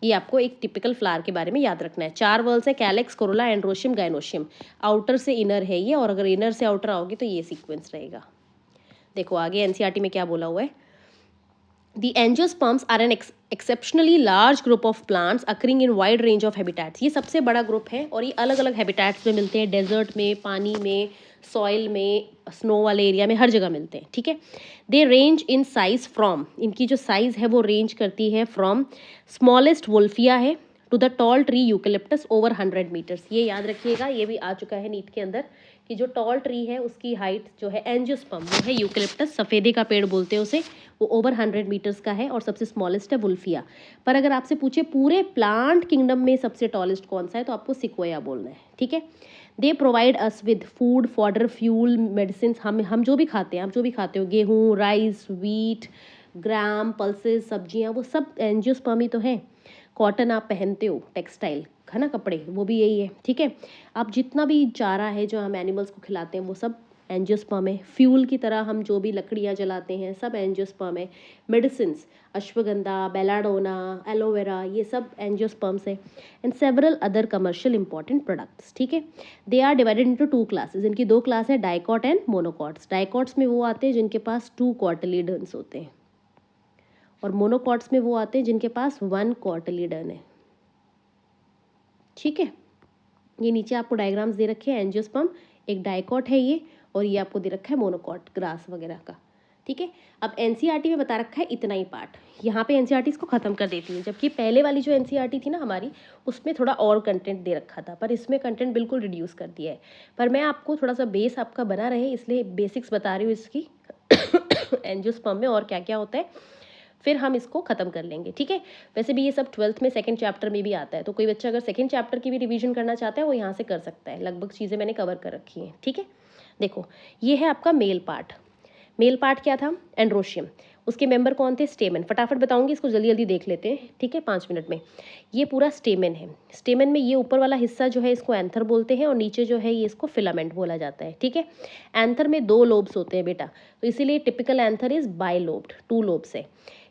ये आपको एक टिपिकल फ्लावर के बारे में याद रखना है। 4 वर्ल्स है, calyx, Corolla, androecium, gynoecium. Outer से इनर है ये, और अगर इनर से आउटर आओगे तो ये सीक्वेंस रहेगा। देखो आगे एनसीईआरटी में क्या बोला हुआ है, The angiosperms are an exceptionally large group of plants occurring in wide range of habitats. ये सबसे बड़ा ग्रुप है और ये अलग अलग हैबिटेट्स में मिलते हैं, डेजर्ट में, पानी में, सॉइल में, स्नो वाले एरिया में, हर जगह मिलते हैं, ठीक है। They range in size from, इनकी जो साइज है वो रेंज करती है फ्रॉम स्मॉलेस्ट वोल्फिया है to the tall tree eucalyptus over 100 metres. ये याद रखिएगा, ये भी आ चुका है नीट के अंदर कि जो टॉल ट्री है उसकी हाइट जो है एंजियोस्पर्म वो है यूकेलिप्टस, सफ़ेदे का पेड़ बोलते हैं उसे, वो ओवर 100 मीटर्स का है। और सबसे स्मॉलेस्ट है वुल्फिया। पर अगर आपसे पूछे पूरे प्लांट किंगडम में सबसे टॉलेस्ट कौन सा है तो आपको सिक्वोया बोलना है, ठीक है। They provide us with food, fodder, fuel, medicine. हम जो भी खाते हैं, आप जो भी खाते हो, गेहूँ, राइस, व्हीट, ग्राम, पल्सेस, सब्जियाँ, वो सब एंजियोस्पर्म ही तो है। कॉटन आप पहनते हो, टेक्सटाइल है ना, कपड़े, वो भी यही है, ठीक है। आप जितना भी चारा है जो हम एनिमल्स को खिलाते हैं वो सब एंजियोस्पर्म है। फ्यूल की तरह हम जो भी लकड़ियाँ जलाते हैं सब एंजियोस्पर्म है। मेडिसिन्स, अश्वगंधा, बेलाडोना, एलोवेरा, ये सब एंजियोस्पर्म्स है। And several other commercial important products, ठीक है। They are divided into 2 classes. इनकी 2 क्लास है, डाइकॉट एंड मोनोकॉट्स। डाइकॉट्स में वो आते हैं जिनके पास 2 कॉटिलीडन्स होते हैं, और मोनोकॉट्स में वो आते हैं जिनके पास 1 कॉटिलीडन है, ठीक है। ये नीचे आपको डायग्राम्स दे रखे हैं, एंजियोस्पर्म एक डाइकॉट है ये, और ये आपको दे रखा है मोनोकॉट, ग्रास वगैरह का, ठीक है। अब एनसीईआरटी में बता रखा है इतना ही पार्ट, यहाँ पे एनसीईआरटी इसको खत्म कर देती है। जबकि पहले वाली जो एनसीईआरटी थी ना हमारी, उसमें थोड़ा और कंटेंट दे रखा था, पर इसमें कंटेंट बिल्कुल रिड्यूस कर दिया है। पर मैं आपको थोड़ा सा बेस आपका बना रहे इसलिए बेसिक्स बता रही हूँ इसकी एंजियोस्पर्म में और क्या क्या होता है, फिर हम इसको खत्म कर लेंगे, ठीक है। वैसे भी ये सब 12th में 2nd चैप्टर में भी आता है, तो कोई बच्चा अगर 2nd चैप्टर की भी रिवीजन करना चाहता है वो यहाँ से कर सकता है। लगभग चीज़ें मैंने कवर कर रखी हैं, ठीक है। देखो ये है आपका मेल पार्ट। मेल पार्ट क्या था, एंड्रोशियम। उसके मेंबर कौन थे, स्टेमन। फटाफट बताऊंगी, इसको जल्दी जल्दी देख लेते हैं, ठीक है, 5 मिनट में। ये पूरा स्टेमन है। स्टेमन में ये ऊपर वाला हिस्सा जो है इसको एंथर बोलते हैं और नीचे जो है ये इसको फिलामेंट बोला जाता है, ठीक है। एंथर में 2 लोब्स होते हैं बेटा, तो इसीलिए typical anther is bilobed, 2 lobes है।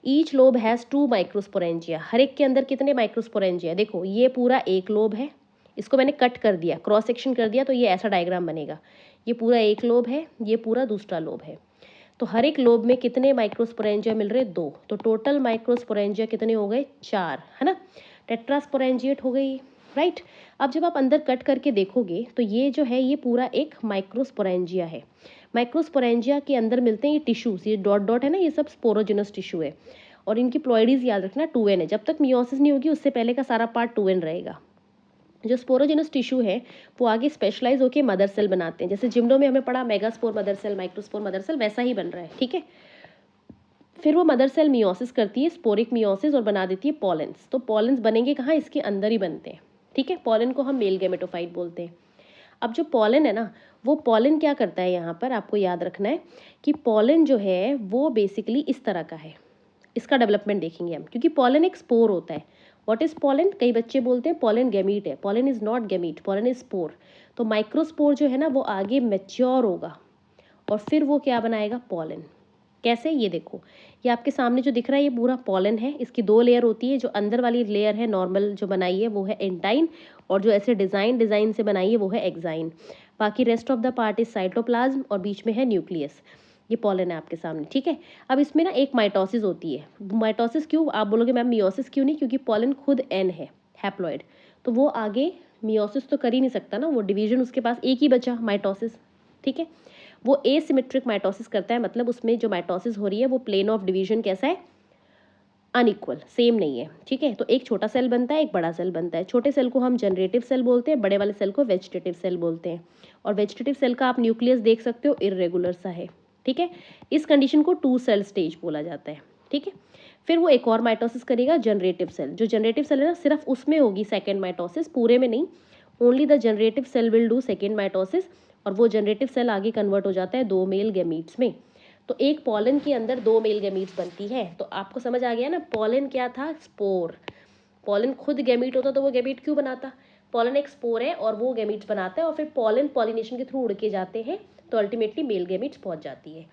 Each lobe has 2 microsporangia. हर एक के अंदर कितने माइक्रोस्पोरेंजिया, देखो ये पूरा एक लोब है, इसको मैंने कट कर दिया, क्रॉस सेक्शन कर दिया, तो ये ऐसा डायग्राम बनेगा। ये पूरा एक लोब है, ये पूरा दूसरा लोब है। तो हर एक लोब में कितने माइक्रोस्पोरेंजिया मिल रहे, 2। तो टोटल माइक्रोस्पोरेंजिया कितने हो गए, 4, है ना। टेट्रास्पोरेंजिएट हो गई, राइट। अब जब आप अंदर कट करके देखोगे तो ये जो है ये पूरा एक माइक्रोस्पोरेंजिया है। माइक्रोस्पोरेंजिया के अंदर मिलते हैं ये टिश्यूज, ये डॉट डॉट है ना, ये सब स्पोरोजिनस टिश्यू है। और इनकी प्लॉइडीज याद रखना 2n है। जब तक मियोसिस नहीं होगी उससे पहले का सारा पार्ट 2n रहेगा। जो स्पोरोजिनस टिश्यू है वो आगे स्पेशलाइज होकर मदर सेल बनाते हैं। जैसे जिम्नो में हमें पढ़ा megaspore mother cell, microspore mother cell, वैसा ही बन रहा है, ठीक है। फिर वो मदर सेल मियोसिस करती है, स्पोरिक मियोसिस, और बना देती है पॉलेंस। तो पॉलेंस बनेंगे कहाँ, इसके अंदर ही बनते हैं, ठीक है। पॉलन को हम मेल गैमेटोफाइट बोलते हैं। अब जो पॉलन है ना, वो पॉलन क्या करता है, यहाँ पर आपको याद रखना है कि पॉलन जो है वो बेसिकली इस तरह का है। इसका डेवलपमेंट देखेंगे हम, क्योंकि पॉलन एक स्पोर होता है। व्हाट इज पॉलन, कई बच्चे बोलते हैं पॉलन गैमीट है। Pollen is not gamete, pollen is spore. तो माइक्रोस्पोर जो है ना वो आगे मैच्योर होगा और फिर वो क्या बनाएगा, पॉलन। कैसे, ये देखो, ये आपके सामने जो दिख रहा है ये पूरा पॉलन है। इसकी 2 लेयर होती है। जो अंदर वाली लेयर है नॉर्मल जो बनाई है वो है एंटाइन, और जो ऐसे डिज़ाइन से बनाई है वो है एक्साइन। बाकी rest of the part is cytoplasm और बीच में है न्यूक्लियस। ये पॉलन है आपके सामने, ठीक है। अब इसमें ना एक माइटोसिस होती है। माइटोसिस क्यों, आप बोलोगे मैम मियोसिस क्यों नहीं, क्योंकि पॉलन खुद एन है, हैप्लॉइड, तो वो आगे मियोसिस तो कर ही नहीं सकता ना, वो डिवीजन उसके पास एक ही बचा, माइटोसिस, ठीक है। वो एसिमेट्रिक माइटोसिस करता है, मतलब उसमें जो माइटोसिस हो रही है वो प्लेन ऑफ डिवीजन कैसा है, अनइक्वल, सेम नहीं है, ठीक है। तो एक छोटा सेल बनता है, एक बड़ा सेल बनता है। छोटे सेल को हम जनरेटिव सेल बोलते हैं, बड़े वाले सेल को वेजिटेटिव सेल बोलते हैं। और वेजिटेटिव सेल का आप न्यूक्लियस देख सकते हो, इर्रेगुलर सा है, ठीक है। इस कंडीशन को 2 सेल स्टेज बोला जाता है, ठीक है। फिर वो एक और माइटोसिस करेगा, जनरेटिव सेल। जो जनरेटिव सेल है ना सिर्फ उसमें होगी सेकेंड माइटोसिस, पूरे में नहीं। Only the generative cell will do second mitosis, और वो जनरेटिव सेल आगे कन्वर्ट हो जाता है 2 मेल गैमीट्स में। तो एक पॉलन के अंदर 2 मेल गैमीट्स बनती है। तो आपको समझ आ गया ना, पॉलन क्या था, स्पोर। पॉलन खुद गैमीट होता तो वो गैमीट क्यों बनाता, पॉलन एक स्पोर है और वो गैमीट्स बनाता है, और फिर पॉलन पॉलिनेशन के थ्रू उड़ के जाते हैं, तो अल्टीमेटली मेल गैमीट्स पहुंच जाती है।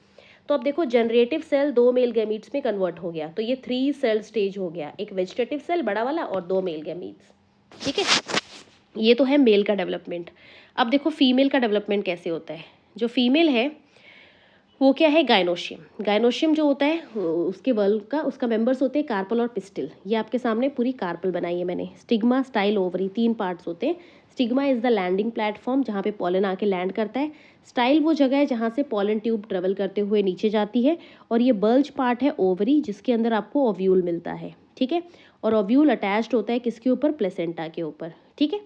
तो अब देखो जनरेटिव सेल 2 मेल गैमीट्स में कन्वर्ट हो गया, तो ये 3 सेल स्टेज हो गया, एक वेजिटेटिव सेल बड़ा वाला और 2 मेल गैमीट्स, ठीक है। ये तो है मेल का डेवलपमेंट। अब देखो फीमेल का डेवलपमेंट कैसे होता है। जो फीमेल है वो क्या है, गायनोशियम। गायनोशियम जो होता है उसके बल्ब का, उसका मेंबर्स होते हैं कार्पल और पिस्टिल। ये आपके सामने पूरी कार्पल बनाई है मैंने। स्टिग्मा, स्टाइल, ओवरी, 3 पार्ट्स होते हैं। Stigma is the landing platform, जहाँ पे पॉलन आके लैंड करता है। स्टाइल वो जगह है जहाँ से पॉलन ट्यूब ट्रेवल करते हुए नीचे जाती है। और ये बल्ज पार्ट है ओवरी, जिसके अंदर आपको ओव्यूल मिलता है, ठीक है। और ओव्यूल अटैच्ड होता है किसके ऊपर, प्लेसेंटा के ऊपर, ठीक है।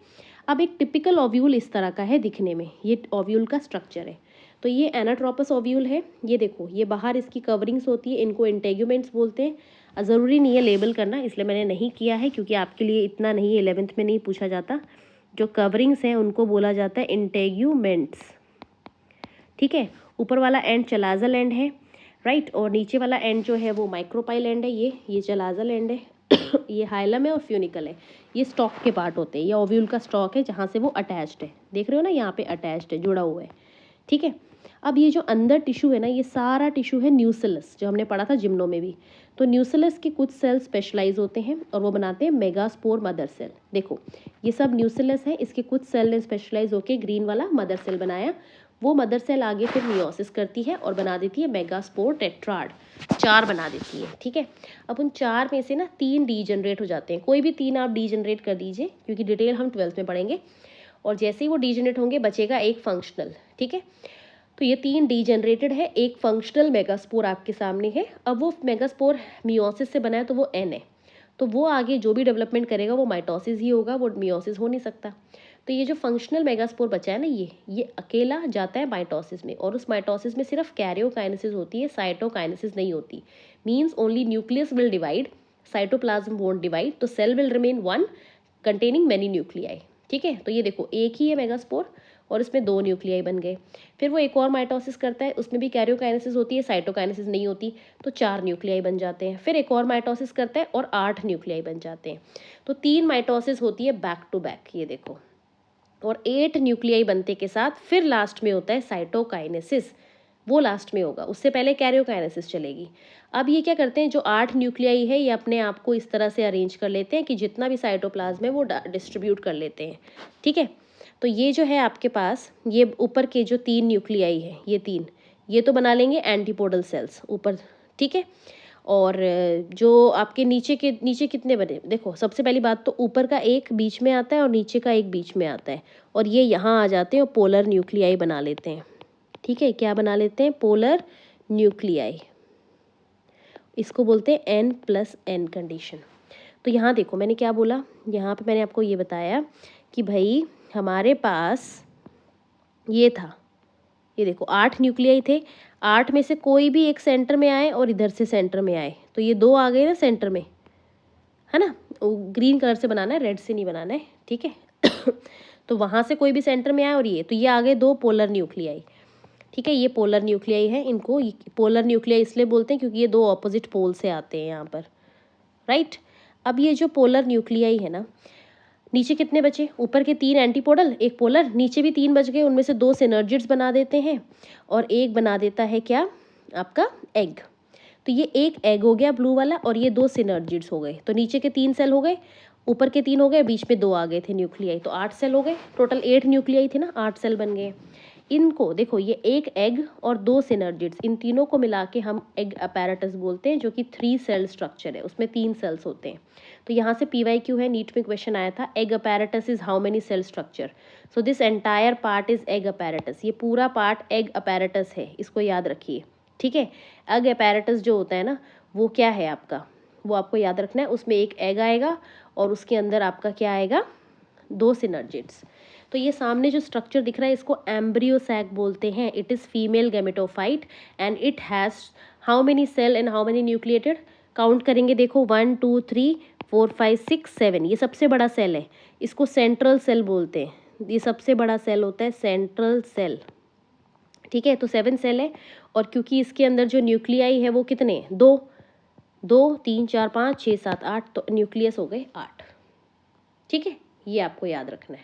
अब एक टिपिकल ओव्यूल इस तरह का है दिखने में, ये ओव्यूल का स्ट्रक्चर है। तो ये एनाट्रोपस ओव्यूल है। ये देखो, ये बाहर इसकी कवरिंग्स होती है, इनको इंटेग्यूमेंट्स बोलते हैं। ज़रूरी नहीं है लेबल करना, इसलिए मैंने नहीं किया है, क्योंकि आपके लिए इतना नहीं, 11th में नहीं पूछा जाता। जो कवरिंग्स हैं उनको बोला जाता है इंटेग्यूमेंट्स, ठीक है। ऊपर वाला एंड चलाजल एंड है, राइट, और नीचे वाला एंड जो है वो माइक्रोपाइल एंड है। ये चलाजल एंड है ये हाइलम है और फ्यूनिकल है। ये स्टॉक के पार्ट होते हैं, ये ओव्यूल का स्टॉक है जहाँ से वो अटैच्ड है, देख रहे हो ना, यहाँ पे अटैच्ड है, जुड़ा हुआ है, ठीक है। अब ये जो अंदर टिश्यू है ना, ये सारा टिश्यू है न्यूसिलस, जो हमने पढ़ा था जिम्नो में भी। तो न्यूसिलस के कुछ सेल स्पेशलाइज होते हैं और वो बनाते हैं मेगास्पोर मदर सेल। देखो ये सब न्यूसिलस है, इसके कुछ सेल ने स्पेशलाइज होकर ग्रीन वाला मदर सेल बनाया। वो मदर सेल आगे फिर मियोसिस करती है और बना देती है मेगास्पोर टेट्राड, 4 बना देती है, ठीक है। अब उन 4 में से ना 3 डीजनरेट हो जाते हैं। कोई भी 3 आप डीजनरेट कर दीजिए, क्योंकि डिटेल हम 12th में पढ़ेंगे। और जैसे ही वो डीजनरेट होंगे बचेगा एक फंक्शनल, ठीक है। तो ये 3 डीजनरेटेड है, एक फंक्शनल मेगास्पोर आपके सामने है। अब वो मेगास्पोर मियोसिस से बना है तो वो एन है, तो वो आगे जो भी डेवलपमेंट करेगा वो माइटोसिस ही होगा, वो मियोसिस हो नहीं सकता। तो ये जो फंक्शनल मेगास्पोर बचा है ना, ये अकेला जाता है माइटोसिस में, और उस माइटोसिस में सिर्फ कैरियोकाइनेसिस होती है, साइटोकाइनेसिस नहीं होती। Means only nucleus will divide, cytoplasm won't divide, तो cell will remain one containing many nuclei, ठीक है। तो ये देखो एक ही है मेगास्पोर, और इसमें 2 न्यूक्लियाई बन गए। फिर वो एक और माइटोसिस करता है, उसमें भी कैरियोकाइनेसिस होती है, साइटोकाइनेसिस नहीं होती, तो 4 न्यूक्लियाई बन जाते हैं। फिर एक और माइटोसिस करता है और 8 न्यूक्लियाई बन जाते हैं। तो 3 माइटोसिस होती है बैक टू बैक, ये देखो, और 8 न्यूक्लियाई बनते के साथ फिर लास्ट में होता है साइटोकाइनेसिस, वो लास्ट में होगा, उससे पहले कैरियोकाइनेसिस चलेगी। अब ये क्या करते हैं, जो 8 न्यूक्लियाई है ये अपने आप को इस तरह से अरेंज कर लेते हैं कि जितना भी साइटोप्लाज्म है वो डिस्ट्रीब्यूट कर लेते हैं, ठीक है। तो ये जो है आपके पास, ये ऊपर के जो 3 न्यूक्लियाई है, ये 3, ये तो बना लेंगे एंटीपोडल सेल्स ऊपर, ठीक है। और जो आपके नीचे कितने बने, देखो सबसे पहली बात तो ऊपर का एक बीच में आता है और नीचे का एक बीच में आता है, और ये यहाँ आ जाते हैं और पोलर न्यूक्लियाई बना लेते हैं, ठीक है। क्या बना लेते हैं, पोलर न्यूक्लियाई, इसको बोलते हैं N+N कंडीशन। तो यहाँ देखो मैंने क्या बोला, यहाँ पे मैंने आपको ये बताया कि भाई हमारे पास ये था, ये देखो 8 न्यूक्लियाई थे, 8 में से कोई भी एक सेंटर में आए और इधर से सेंटर में आए, तो ये 2 आ गए ना सेंटर में, है ना। ग्रीन कलर से बनाना है, रेड से नहीं बनाना है, ठीक है। तो वहाँ से कोई भी सेंटर में आए और ये, तो ये आ गए 2 पोलर न्यूक्लियाई, ठीक है। ये पोलर न्यूक्लियाई है, इनको पोलर न्यूक्लियाई इसलिए बोलते हैं क्योंकि ये 2 ऑपोजिट पोल से आते हैं यहाँ पर, राइट। अब ये जो पोलर न्यूक्लियाई है ना, नीचे कितने बचे, ऊपर के 3 एंटीपोडल, एक पोलर, नीचे भी 3 बच गए, उनमें से 2 सिनर्जिड्स बना देते हैं और एक बना देता है क्या, आपका एग। तो ये एक एग हो गया ब्लू वाला और ये 2 सिनर्जिड्स हो गए, तो नीचे के 3 सेल हो गए, ऊपर के 3 हो गए, बीच में 2 आ गए थे न्यूक्लियाई, तो 8 सेल हो गए, टोटल 8 न्यूक्लियाई थे ना, 8 सेल बन गए। इनको देखो, ये एक एग और 2 सिनर्जिड्स, इन तीनों को मिला के हम एग अपैरेटस बोलते हैं, जो कि 3 सेल स्ट्रक्चर है, उसमें 3 सेल्स होते हैं। तो यहाँ से PYQ है, नीट में क्वेश्चन आया था, egg apparatus is how many cell structure, so this entire part is egg apparatus, ये पूरा पार्ट एग अपैरेटस है, इसको याद रखिए, ठीक है। एग अपैरेटस जो होता है ना, वो क्या है आपका, वो आपको याद रखना है, उसमें एक एग आएगा और उसके अंदर आपका क्या आएगा, 2 सिनर्जिड्स। तो ये सामने जो स्ट्रक्चर दिख रहा है इसको एम्ब्रियो सैक बोलते हैं, it is female gametophyte and it has how many cell and how many nucleated, count करेंगे, देखो 1 2 3 4 5 6 7, ये सबसे बड़ा सेल है, इसको सेंट्रल सेल बोलते हैं, ये सबसे बड़ा सेल होता है सेंट्रल सेल, ठीक है। तो 7 सेल है, और क्योंकि इसके अंदर जो न्यूक्लियाई है वो कितने, 2 2 3 4 5 6 7 8, तो न्यूक्लियस हो गए 8, ठीक है। ये आपको याद रखना है,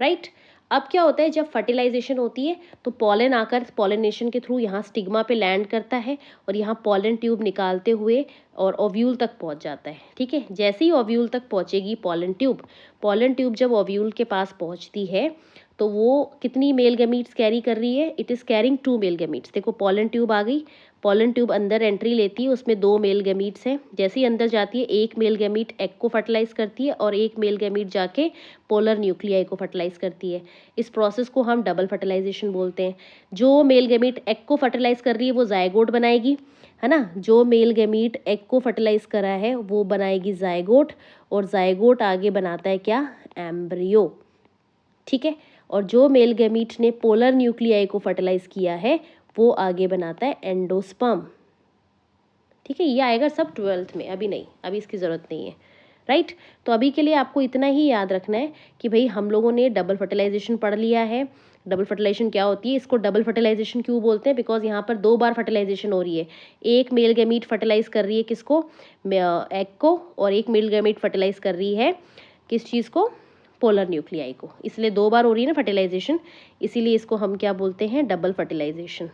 राइट। अब क्या होता है, जब फर्टिलाइजेशन होती है तो पॉलन आकर पॉलिनेशन के थ्रू यहाँ स्टिग्मा पे लैंड करता है और यहाँ पॉलन ट्यूब निकालते हुए और ओव्यूल तक पहुँच जाता है, ठीक है। जैसे ही ओव्यूल तक पहुँचेगी पॉलन ट्यूब जब ओव्यूल के पास पहुँचती है तो वो कितनी मेल गैमीट्स कैरी कर रही है, it is carrying 2 male gametes. देखो पॉलन ट्यूब आ गई, पॉलन ट्यूब अंदर एंट्री लेती है, उसमें 2 मेल गैमीट्स हैं, जैसे ही अंदर जाती है एक मेल गैमीट एग को फर्टिलाइज करती है और एक मेल गैमीट जाके पोलर न्यूक्लियाई को फर्टिलाइज करती है। इस प्रोसेस को हम डबल फर्टिलाइजेशन बोलते हैं। जो मेल गैमीट एग को फर्टिलाइज कर रही है वो जायगोट बनाएगी, है ना, जो मेल गैमीट एग को फर्टिलाइज करा है वो बनाएगी जायगोट, और जायगोट आगे बनाता है क्या, एम्ब्रियो, ठीक है। और जो मेल गैमीट ने पोलर न्यूक्लियाई को फर्टिलाइज किया है वो आगे बनाता है एंडोस्पर्म, ठीक है। ये आएगा सब 12th में, अभी नहीं, अभी इसकी ज़रूरत नहीं है, राइट। तो अभी के लिए आपको इतना ही याद रखना है कि भाई हम लोगों ने डबल फर्टिलाइजेशन पढ़ लिया है। डबल फर्टिलाइजेशन क्या होती है, इसको डबल फर्टिलाइजेशन क्यों बोलते हैं, बिकॉज यहाँ पर 2 बार फर्टिलाइजेशन हो रही है, एक मेल गैमीट फर्टिलाइज कर रही है किसको, एग को, और एक मेल गैमीट फर्टिलाइज कर रही है किस चीज़ को, पोलर न्यूक्लियाई को, इसलिए 2 बार हो रही है ना फर्टिलाइजेशन, इसीलिए इसको हम क्या बोलते हैं, डबल फर्टिलाइजेशन।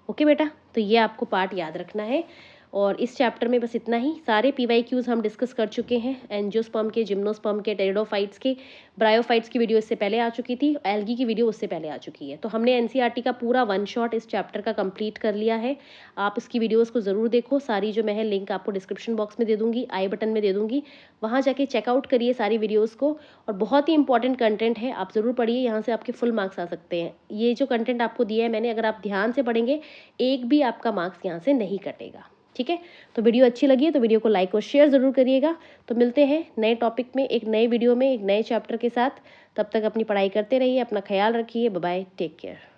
ओके बेटा, तो ये आपको पार्ट याद रखना है। और इस चैप्टर में बस इतना ही, सारे PYQs हम डिस्कस कर चुके हैं, एंजियोस्पर्म के, जिम्नोस्पर्म के, टेरिडोफाइट्स के, ब्रायोफाइट्स की वीडियो इससे पहले आ चुकी थी, एल्गी की वीडियो उससे पहले आ चुकी है। तो हमने NCERT का पूरा 1 शॉट इस चैप्टर का कंप्लीट कर लिया है। आप इसकी वीडियोज़ को ज़रूर देखो, सारी जो मैं है लिंक आपको डिस्क्रिप्शन बॉक्स में दे दूँगी, आई बटन में दे दूँगी, वहाँ जाके चेकआउट करिए सारी वीडियोज़ को। और बहुत ही इंपॉर्टेंट कंटेंट है, आप ज़रूर पढ़िए, यहाँ से आपके फुल मार्क्स आ सकते हैं। ये जो कंटेंट आपको दिया है मैंने, अगर आप ध्यान से पढ़ेंगे एक भी आपका मार्क्स यहाँ से नहीं कटेगा, ठीक है। तो वीडियो अच्छी लगी है तो वीडियो को लाइक और शेयर ज़रूर करिएगा। तो मिलते हैं नए टॉपिक में, एक नए वीडियो में, एक नए चैप्टर के साथ। तब तक अपनी पढ़ाई करते रहिए, अपना ख्याल रखिए, बाय बाय, टेक केयर।